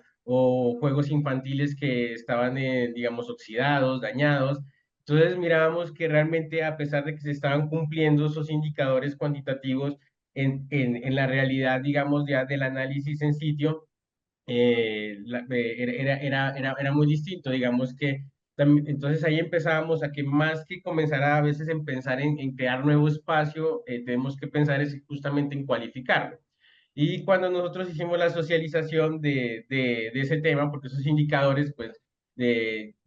juegos infantiles que estaban, digamos, oxidados, dañados. Entonces mirábamos que realmente a pesar de que se estaban cumpliendo esos indicadores cuantitativos en la realidad, digamos, ya del análisis en sitio, era muy distinto, digamos que entonces ahí empezábamos a que más que comenzar a veces en pensar en crear nuevo espacio, tenemos que pensar es justamente en cualificarlo. Y cuando nosotros hicimos la socialización de ese tema, porque esos indicadores pues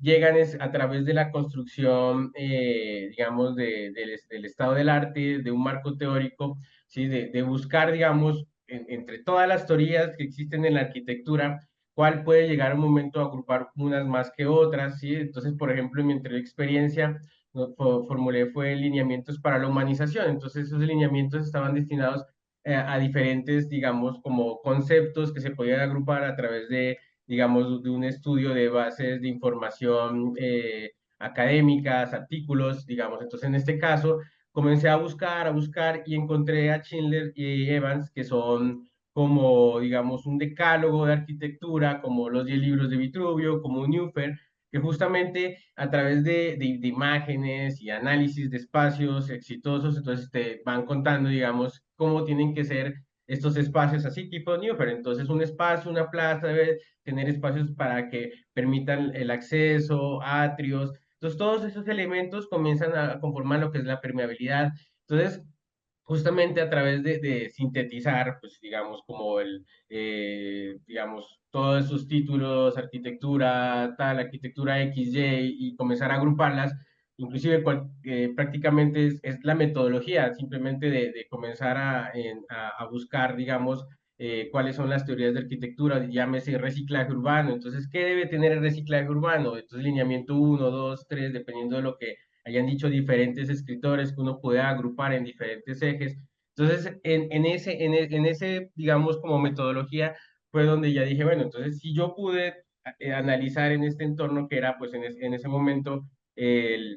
llegan a través de la construcción, digamos, del estado del arte, de un marco teórico, ¿sí? De buscar, digamos, entre todas las teorías que existen en la arquitectura, cuál puede llegar un momento a agrupar unas más que otras, ¿sí? Entonces, por ejemplo, en mi anterior experiencia, formulé fue lineamientos para la humanización. Entonces, esos lineamientos estaban destinados a diferentes, digamos, como conceptos que se podían agrupar a través de, digamos, de un estudio de bases de información académicas, artículos, digamos. Entonces, en este caso, comencé a buscar y encontré a Schindler y Evans, que son como, digamos, un decálogo de arquitectura, como los 10 libros de Vitruvio, como un Neufer, que justamente a través de imágenes y análisis de espacios exitosos, entonces te van contando, digamos, cómo tienen que ser estos espacios así tipo Newfer. Entonces, un espacio, una plaza debe tener espacios para que permitan el acceso, atrios. Entonces, todos esos elementos comienzan a conformar lo que es la permeabilidad. Entonces, justamente a través de sintetizar, pues digamos, como digamos, todos esos títulos, arquitectura, tal, arquitectura X, Y, y comenzar a agruparlas, inclusive prácticamente es la metodología, simplemente de comenzar a buscar, digamos, cuáles son las teorías de arquitectura, llámese reciclaje urbano, entonces, ¿qué debe tener el reciclaje urbano? Entonces, lineamiento 1, 2, 3, dependiendo de lo que hayan dicho diferentes escritores que uno puede agrupar en diferentes ejes. Entonces, en ese, digamos, como metodología, fue donde ya dije, bueno, entonces si yo pude analizar en este entorno que era, pues en ese momento, el,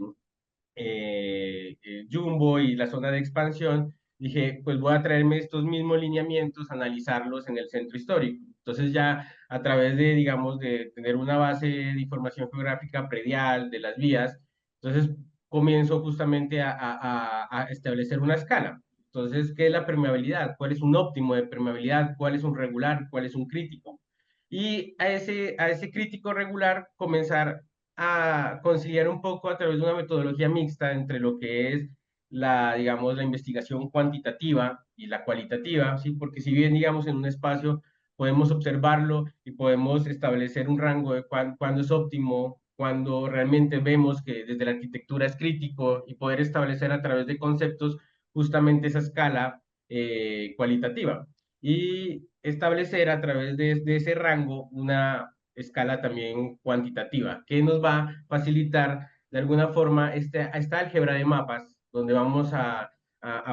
Jumbo y la zona de expansión, dije, pues voy a traerme estos mismos lineamientos, analizarlos en el centro histórico. Entonces ya a través de, digamos, de tener una base de información geográfica predial de las vías, entonces comienzo justamente a establecer una escala. Entonces, ¿qué es la permeabilidad? ¿Cuál es un óptimo de permeabilidad? ¿Cuál es un regular? ¿Cuál es un crítico? Y a ese crítico regular comenzar a conciliar un poco a través de una metodología mixta entre lo que es la, digamos, la investigación cuantitativa y la cualitativa, ¿sí? Porque si bien, digamos, en un espacio podemos observarlo y podemos establecer un rango de cuándo es óptimo, cuando realmente vemos que desde la arquitectura es crítico y poder establecer a través de conceptos justamente esa escala cualitativa y establecer a través de ese rango una escala también cuantitativa, que nos va a facilitar de alguna forma esta álgebra de mapas, donde vamos a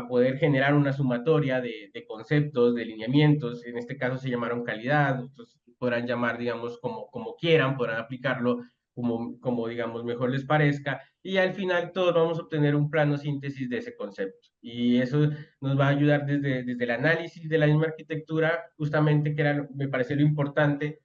poder generar una sumatoria de conceptos, de lineamientos, en este caso se llamaron calidad, otros podrán llamar, digamos, como quieran, podrán aplicarlo como, digamos, mejor les parezca, y al final todos vamos a obtener un plano síntesis de ese concepto. Y eso nos va a ayudar desde el análisis de la misma arquitectura, justamente que era, me parece lo importante,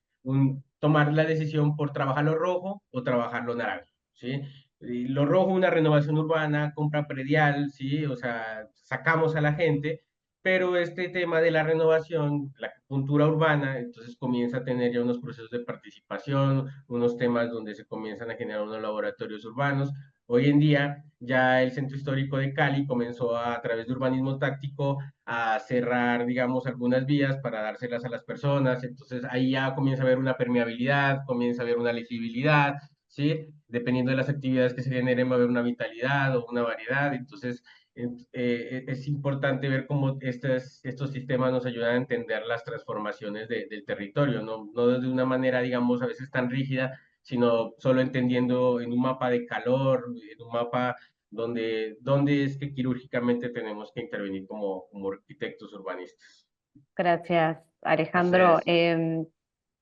tomar la decisión por trabajar lo rojo o trabajar lo naranja, ¿sí? Y lo rojo, una renovación urbana, compra predial, ¿sí? O sea, sacamos a la gente, pero este tema de la renovación, la cultura urbana, entonces comienza a tener ya unos procesos de participación, unos temas donde se comienzan a generar unos laboratorios urbanos, Hoy en día ya el centro histórico de Cali comenzó a través de urbanismo táctico a cerrar, digamos, algunas vías para dárselas a las personas. Entonces ahí ya comienza a haber una permeabilidad, comienza a haber una legibilidad, ¿sí? Dependiendo de las actividades que se generen va a haber una vitalidad o una variedad. Entonces es importante ver cómo estos sistemas nos ayudan a entender las transformaciones del territorio, no de una manera, digamos, a veces tan rígida, sino solo entendiendo en un mapa de calor, en un mapa donde es que quirúrgicamente tenemos que intervenir como arquitectos urbanistas. Gracias, Así Alejandro. es.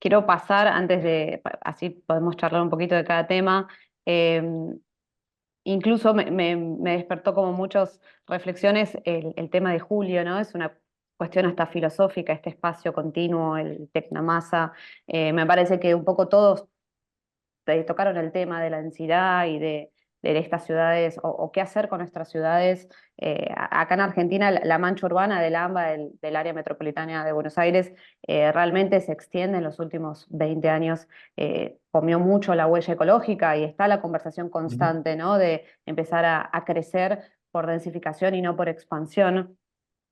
Quiero pasar, antes de, así podemos charlar un poquito de cada tema. em, Incluso me despertó como muchas reflexiones el tema de Julio, ¿no? Es una cuestión hasta filosófica, este espacio continuo, el Tecnomasa. Me parece que un poco todos tocaron el tema de la densidad y de estas ciudades, o qué hacer con nuestras ciudades. Acá en Argentina, la mancha urbana del AMBA, del área metropolitana de Buenos Aires, realmente se extiende en los últimos 20 años. Comió mucho la huella ecológica y está la conversación constante, ¿no? De empezar a crecer por densificación y no por expansión.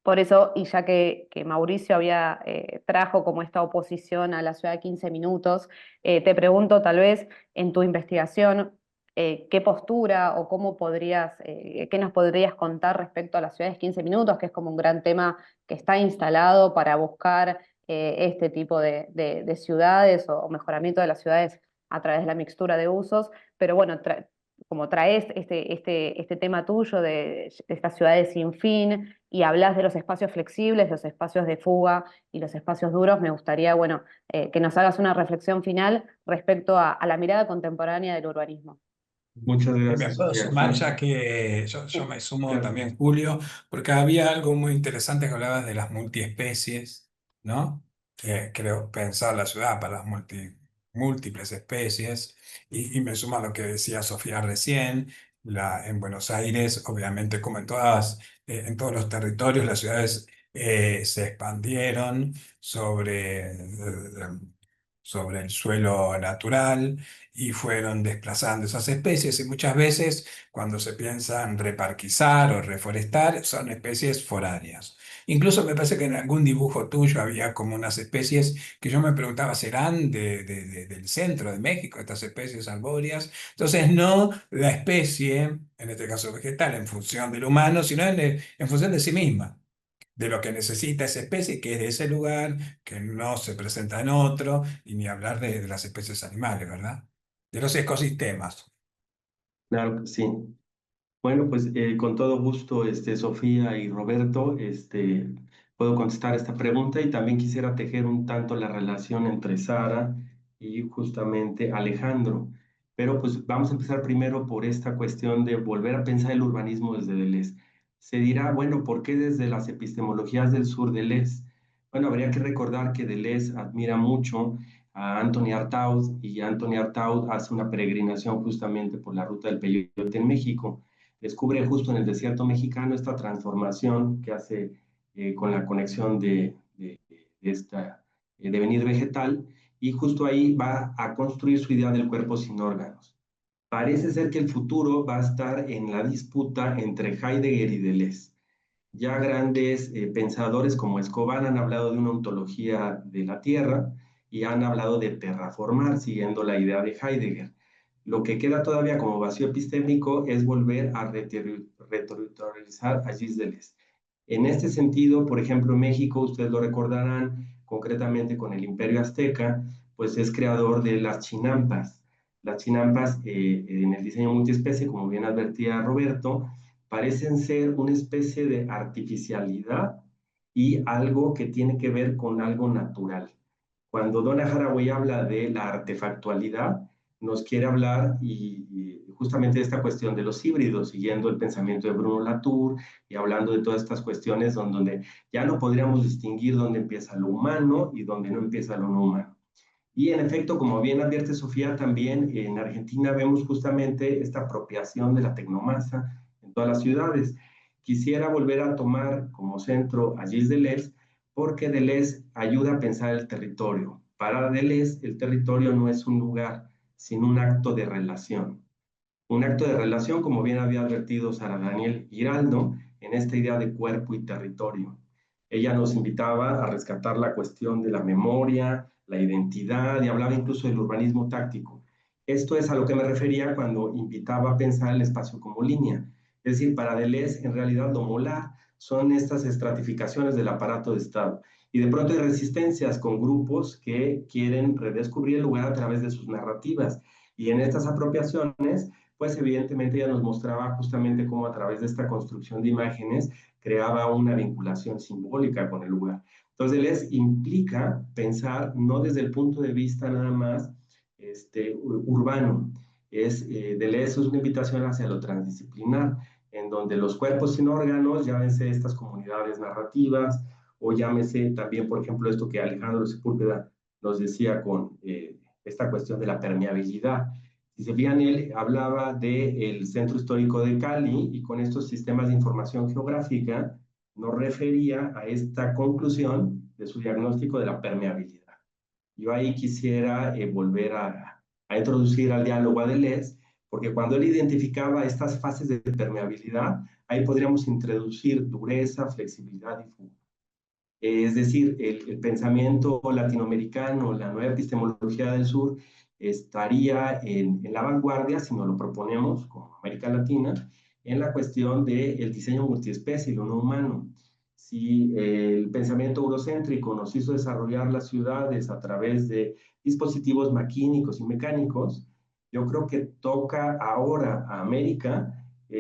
Por eso, y ya que Mauricio trajo como esta oposición a la ciudad de 15 minutos, te pregunto tal vez en tu investigación, qué postura o qué nos podrías contar respecto a las ciudades 15 minutos, que es como un gran tema que está instalado para buscar este tipo de ciudades o mejoramiento de las ciudades a través de la mixtura de usos. Pero bueno, como traes este tema tuyo de estas ciudades sin fin y hablas de los espacios flexibles, los espacios de fuga y los espacios duros, me gustaría, bueno, que nos hagas una reflexión final respecto a la mirada contemporánea del urbanismo. Muchas Y me gracias, puedo Sofía. sumar, ya que yo me sumo Claro. también, Julio, porque había algo muy interesante que hablabas de las multiespecies, ¿no? Creo pensar la ciudad para las múltiples especies, y me suma a lo que decía Sofía recién. En Buenos Aires, obviamente, como en todos los territorios, las ciudades se expandieron sobre el suelo natural y fueron desplazando esas especies, y muchas veces cuando se piensa en reparquizar o reforestar son especies foráneas. Incluso me parece que en algún dibujo tuyo había como unas especies que yo me preguntaba, ¿serán del centro de México estas especies arbóreas? Entonces no la especie, en este caso vegetal, en función del humano, sino en función de sí misma, de lo que necesita esa especie, que es de ese lugar, que no se presenta en otro, y ni hablar de las especies animales, ¿verdad? De los ecosistemas. Claro que sí. Bueno, pues con todo gusto, Sofía y Roberto, puedo contestar esta pregunta y también quisiera tejer un tanto la relación entre Sara y justamente Alejandro. Pero pues vamos a empezar primero por esta cuestión de volver a pensar el urbanismo desde Deleuze. Se dirá, bueno, ¿por qué desde las epistemologías del sur Deleuze? Bueno, habría que recordar que Deleuze admira mucho a Anthony Artaud y Anthony Artaud hace una peregrinación justamente por la ruta del Peyote en México. Descubre justo en el desierto mexicano esta transformación que hace con la conexión de esta devenir vegetal, y justo ahí va a construir su idea del cuerpo sin órganos. Parece ser que el futuro va a estar en la disputa entre Heidegger y Deleuze. Ya grandes pensadores como Escobar han hablado de una ontología de la Tierra y han hablado de terraformar, siguiendo la idea de Heidegger. Lo que queda todavía como vacío epistémico es volver a reterritorializar a Gilles Deleuze. En este sentido, por ejemplo, México, ustedes lo recordarán, concretamente con el Imperio Azteca, pues es creador de las chinampas. Las chinampas, en el diseño multiespecie, como bien advertía Roberto, parecen ser una especie de artificialidad y algo que tiene que ver con algo natural. Cuando Donna Haraway habla de la artefactualidad, nos quiere hablar y justamente de esta cuestión de los híbridos, siguiendo el pensamiento de Bruno Latour y hablando de todas estas cuestiones donde ya no podríamos distinguir dónde empieza lo humano y dónde no empieza lo no humano. Y en efecto, como bien advierte Sofía, también en Argentina vemos justamente esta apropiación de la tecnomasa en todas las ciudades. Quisiera volver a tomar como centro a Gilles Deleuze, porque Deleuze ayuda a pensar el territorio. Para Deleuze, el territorio no es un lugar, sino un acto de relación. Un acto de relación, como bien había advertido Sara Daniel Giraldo, en esta idea de cuerpo y territorio. Ella nos invitaba a rescatar la cuestión de la memoria, la identidad, y hablaba incluso del urbanismo táctico. Esto es a lo que me refería cuando invitaba a pensar el espacio como línea. Es decir, para Deleuze, en realidad, lo molar son estas estratificaciones del aparato de Estado. Y de pronto hay resistencias con grupos que quieren redescubrir el lugar a través de sus narrativas. Y en estas apropiaciones, pues evidentemente ella nos mostraba justamente cómo a través de esta construcción de imágenes creaba una vinculación simbólica con el lugar. Entonces, les implica pensar no desde el punto de vista nada más urbano. Deleuze es una invitación hacia lo transdisciplinar, en donde los cuerpos sin órganos, llámense estas comunidades narrativas, o llámese también, por ejemplo, esto que Alejandro Sepúlveda nos decía con esta cuestión de la permeabilidad. Si se fijan, él hablaba del Centro Histórico de Cali y con estos sistemas de información geográfica nos refería a esta conclusión de su diagnóstico de la permeabilidad. Yo ahí quisiera volver a introducir al diálogo a Deleuze, porque cuando él identificaba estas fases de permeabilidad, ahí podríamos introducir dureza, flexibilidad y fuga. Es decir, el pensamiento latinoamericano, la nueva epistemología del sur, estaría en la vanguardia, si nos lo proponemos como América Latina, en la cuestión del diseño multiespecie, lo no humano. Si el pensamiento eurocéntrico nos hizo desarrollar las ciudades a través de dispositivos maquínicos y mecánicos, yo creo que toca ahora a América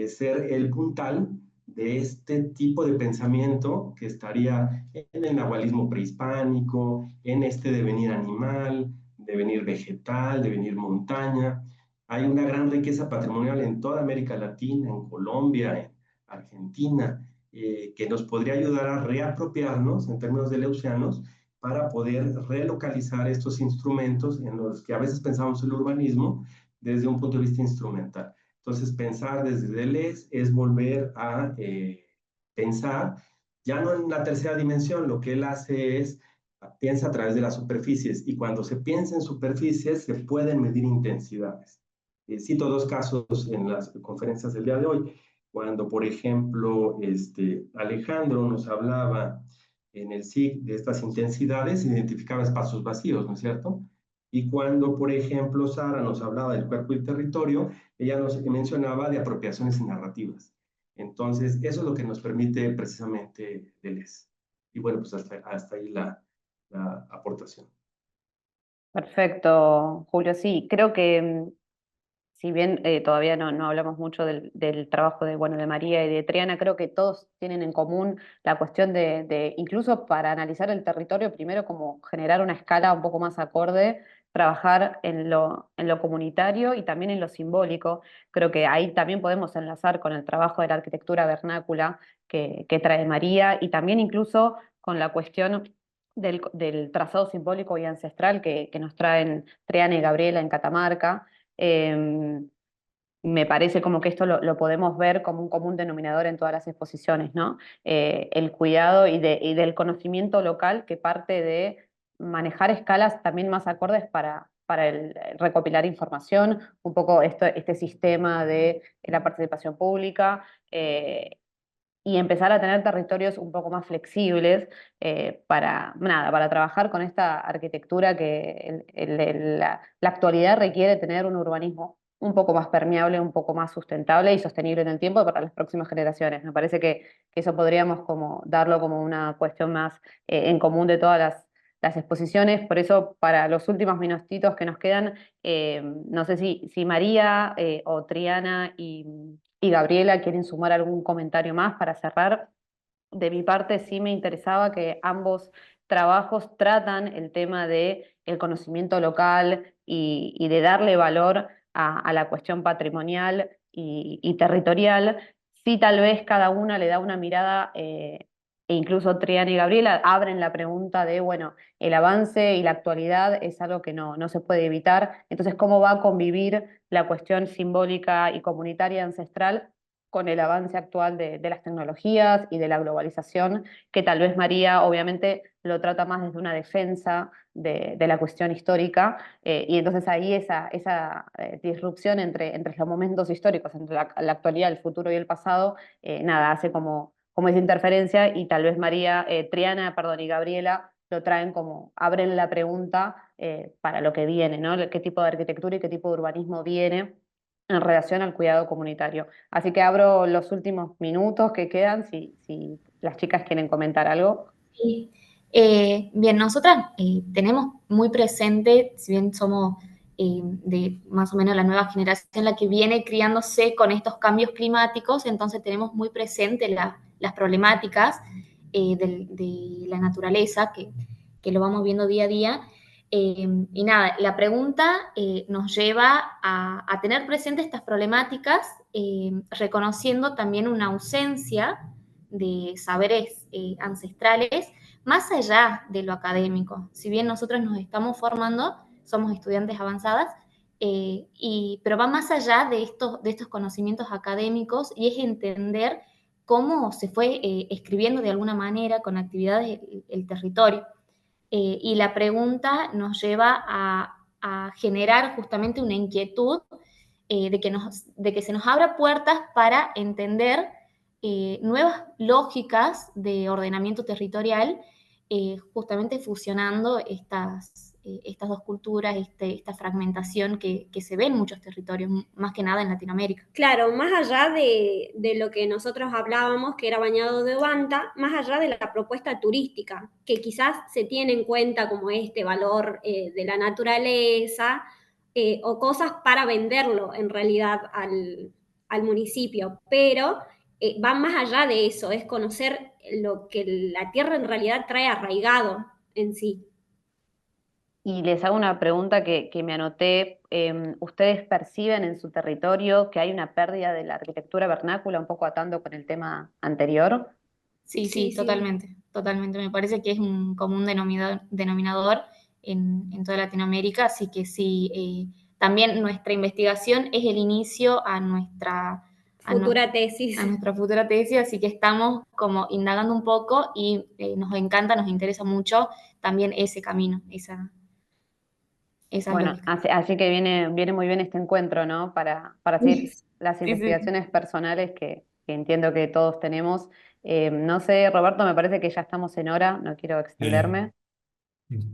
ser el puntal de este tipo de pensamiento que estaría en el nahualismo prehispánico, en este devenir animal, devenir vegetal, devenir montaña. Hay una gran riqueza patrimonial en toda América Latina, en Colombia, en Argentina, que nos podría ayudar a reapropiarnos en términos deleuzianos para poder relocalizar estos instrumentos en los que a veces pensamos el urbanismo desde un punto de vista instrumental. Entonces, pensar desde Deleuze es volver a pensar, ya no en la tercera dimensión, lo que él hace es, piensa a través de las superficies, y cuando se piensa en superficies se pueden medir intensidades. Cito dos casos en las conferencias del día de hoy, cuando, por ejemplo, Alejandro nos hablaba en el SIG de estas intensidades, identificaba espacios vacíos, ¿no es cierto? Y cuando, por ejemplo, Sara nos hablaba del cuerpo y territorio, ella nos mencionaba de apropiaciones narrativas. Entonces, eso es lo que nos permite precisamente Deleuze. Y bueno, pues hasta ahí la aportación. Perfecto, Julio. Sí, creo que si bien todavía no hablamos mucho del trabajo de María y de Triana, creo que todos tienen en común la cuestión incluso para analizar el territorio, primero como generar una escala un poco más acorde, trabajar en lo comunitario y también en lo simbólico. Creo que ahí también podemos enlazar con el trabajo de la arquitectura vernácula que trae María, y también incluso con la cuestión del trazado simbólico y ancestral que nos traen Triana y Gabriela en Catamarca. Me parece como que esto lo podemos ver como un común denominador en todas las exposiciones, ¿no? El cuidado y del conocimiento local, que parte de manejar escalas también más acordes para el recopilar información, un poco este sistema de la participación pública, y empezar a tener territorios un poco más flexibles para trabajar con esta arquitectura que la actualidad requiere tener un urbanismo un poco más permeable, un poco más sustentable y sostenible en el tiempo para las próximas generaciones. Me parece que eso podríamos como darlo como una cuestión más en común de todas las exposiciones. Por eso, para los últimos minutitos que nos quedan, no sé si María o Triana y Gabriela quieren sumar algún comentario más para cerrar. De mi parte, sí me interesaba que ambos trabajos tratan el tema del conocimiento local y de darle valor a la cuestión patrimonial y territorial. Sí, tal vez cada una le da una mirada, e incluso Triana y Gabriela abren la pregunta de, bueno, el avance y la actualidad es algo que no se puede evitar. Entonces, ¿cómo va a convivir la cuestión simbólica y comunitaria ancestral con el avance actual de las tecnologías y de la globalización, que tal vez María obviamente lo trata más desde una defensa de la cuestión histórica, y entonces ahí esa disrupción entre los momentos históricos, entre la actualidad, el futuro y el pasado, nada, hace como esa interferencia, y tal vez María, Triana, perdón, y Gabriela lo traen como, abren la pregunta para lo que viene, ¿no? ¿Qué tipo de arquitectura y qué tipo de urbanismo viene en relación al cuidado comunitario? Así que abro los últimos minutos que quedan, si las chicas quieren comentar algo. Sí. Bien, nosotras tenemos muy presente, si bien somos de más o menos la nueva generación, la que viene criándose con estos cambios climáticos, entonces tenemos muy presente las problemáticas de la naturaleza, que lo vamos viendo día a día. Y nada, la pregunta nos lleva a tener presente estas problemáticas, reconociendo también una ausencia de saberes ancestrales más allá de lo académico. Si bien nosotros nos estamos formando, somos estudiantes avanzadas, pero va más allá de estos conocimientos académicos, y es entender cómo se fue escribiendo de alguna manera con actividades el territorio. Y la pregunta nos lleva a generar justamente una inquietud de que se nos abra puertas para entender nuevas lógicas de ordenamiento territorial, justamente fusionando estas dos culturas, esta fragmentación que se ve en muchos territorios, más que nada en Latinoamérica. Claro, más allá de lo que nosotros hablábamos, que era Bañado de Obanta, más allá de la propuesta turística, que quizás se tiene en cuenta como este valor de la naturaleza, o cosas para venderlo en realidad al municipio, pero va más allá de eso, es conocer lo que la tierra en realidad trae arraigado en sí. Y les hago una pregunta que me anoté. ¿Ustedes perciben en su territorio que hay una pérdida de la arquitectura vernácula, un poco atando con el tema anterior? Sí, totalmente, totalmente. Me parece que es un común denominador en toda Latinoamérica, así que sí, también nuestra investigación es el inicio a nuestra futura tesis. A nuestra futura tesis, así que estamos como indagando un poco y nos encanta, nos interesa mucho también ese camino, esa Bueno, lógica. así que viene muy bien este encuentro, ¿no? Para seguir las investigaciones personales que entiendo que todos tenemos. No sé, Roberto, me parece que ya estamos en hora, no quiero extenderme.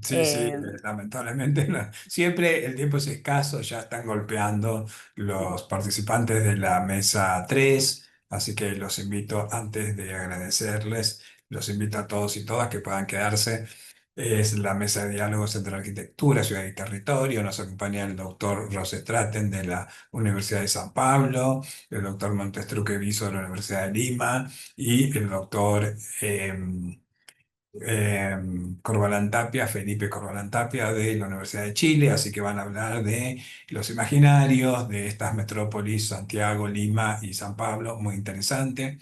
Sí, lamentablemente siempre el tiempo es escaso, ya están golpeando los participantes de la mesa 3, así que los invito, antes de agradecerles, los invito a todos y todas que puedan quedarse. Es la mesa de diálogos entre arquitectura, ciudad y territorio. Nos acompaña el doctor Rosestraten de la Universidad de San Pablo, el doctor Montestruque Viso de la Universidad de Lima y el doctor Corbalán Tapia, Felipe Corbalán Tapia de la Universidad de Chile, así que van a hablar de los imaginarios de estas metrópolis, Santiago, Lima y San Pablo, muy interesante.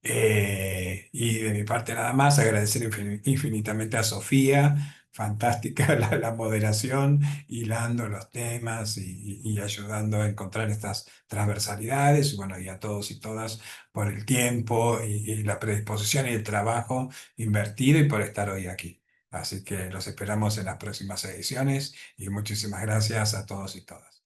Y de mi parte nada más, agradecer infinitamente a Sofía, fantástica la moderación, hilando los temas y ayudando a encontrar estas transversalidades, y bueno, y a todos y todas por el tiempo y la predisposición y el trabajo invertido y por estar hoy aquí. Así que los esperamos en las próximas ediciones y muchísimas gracias a todos y todas.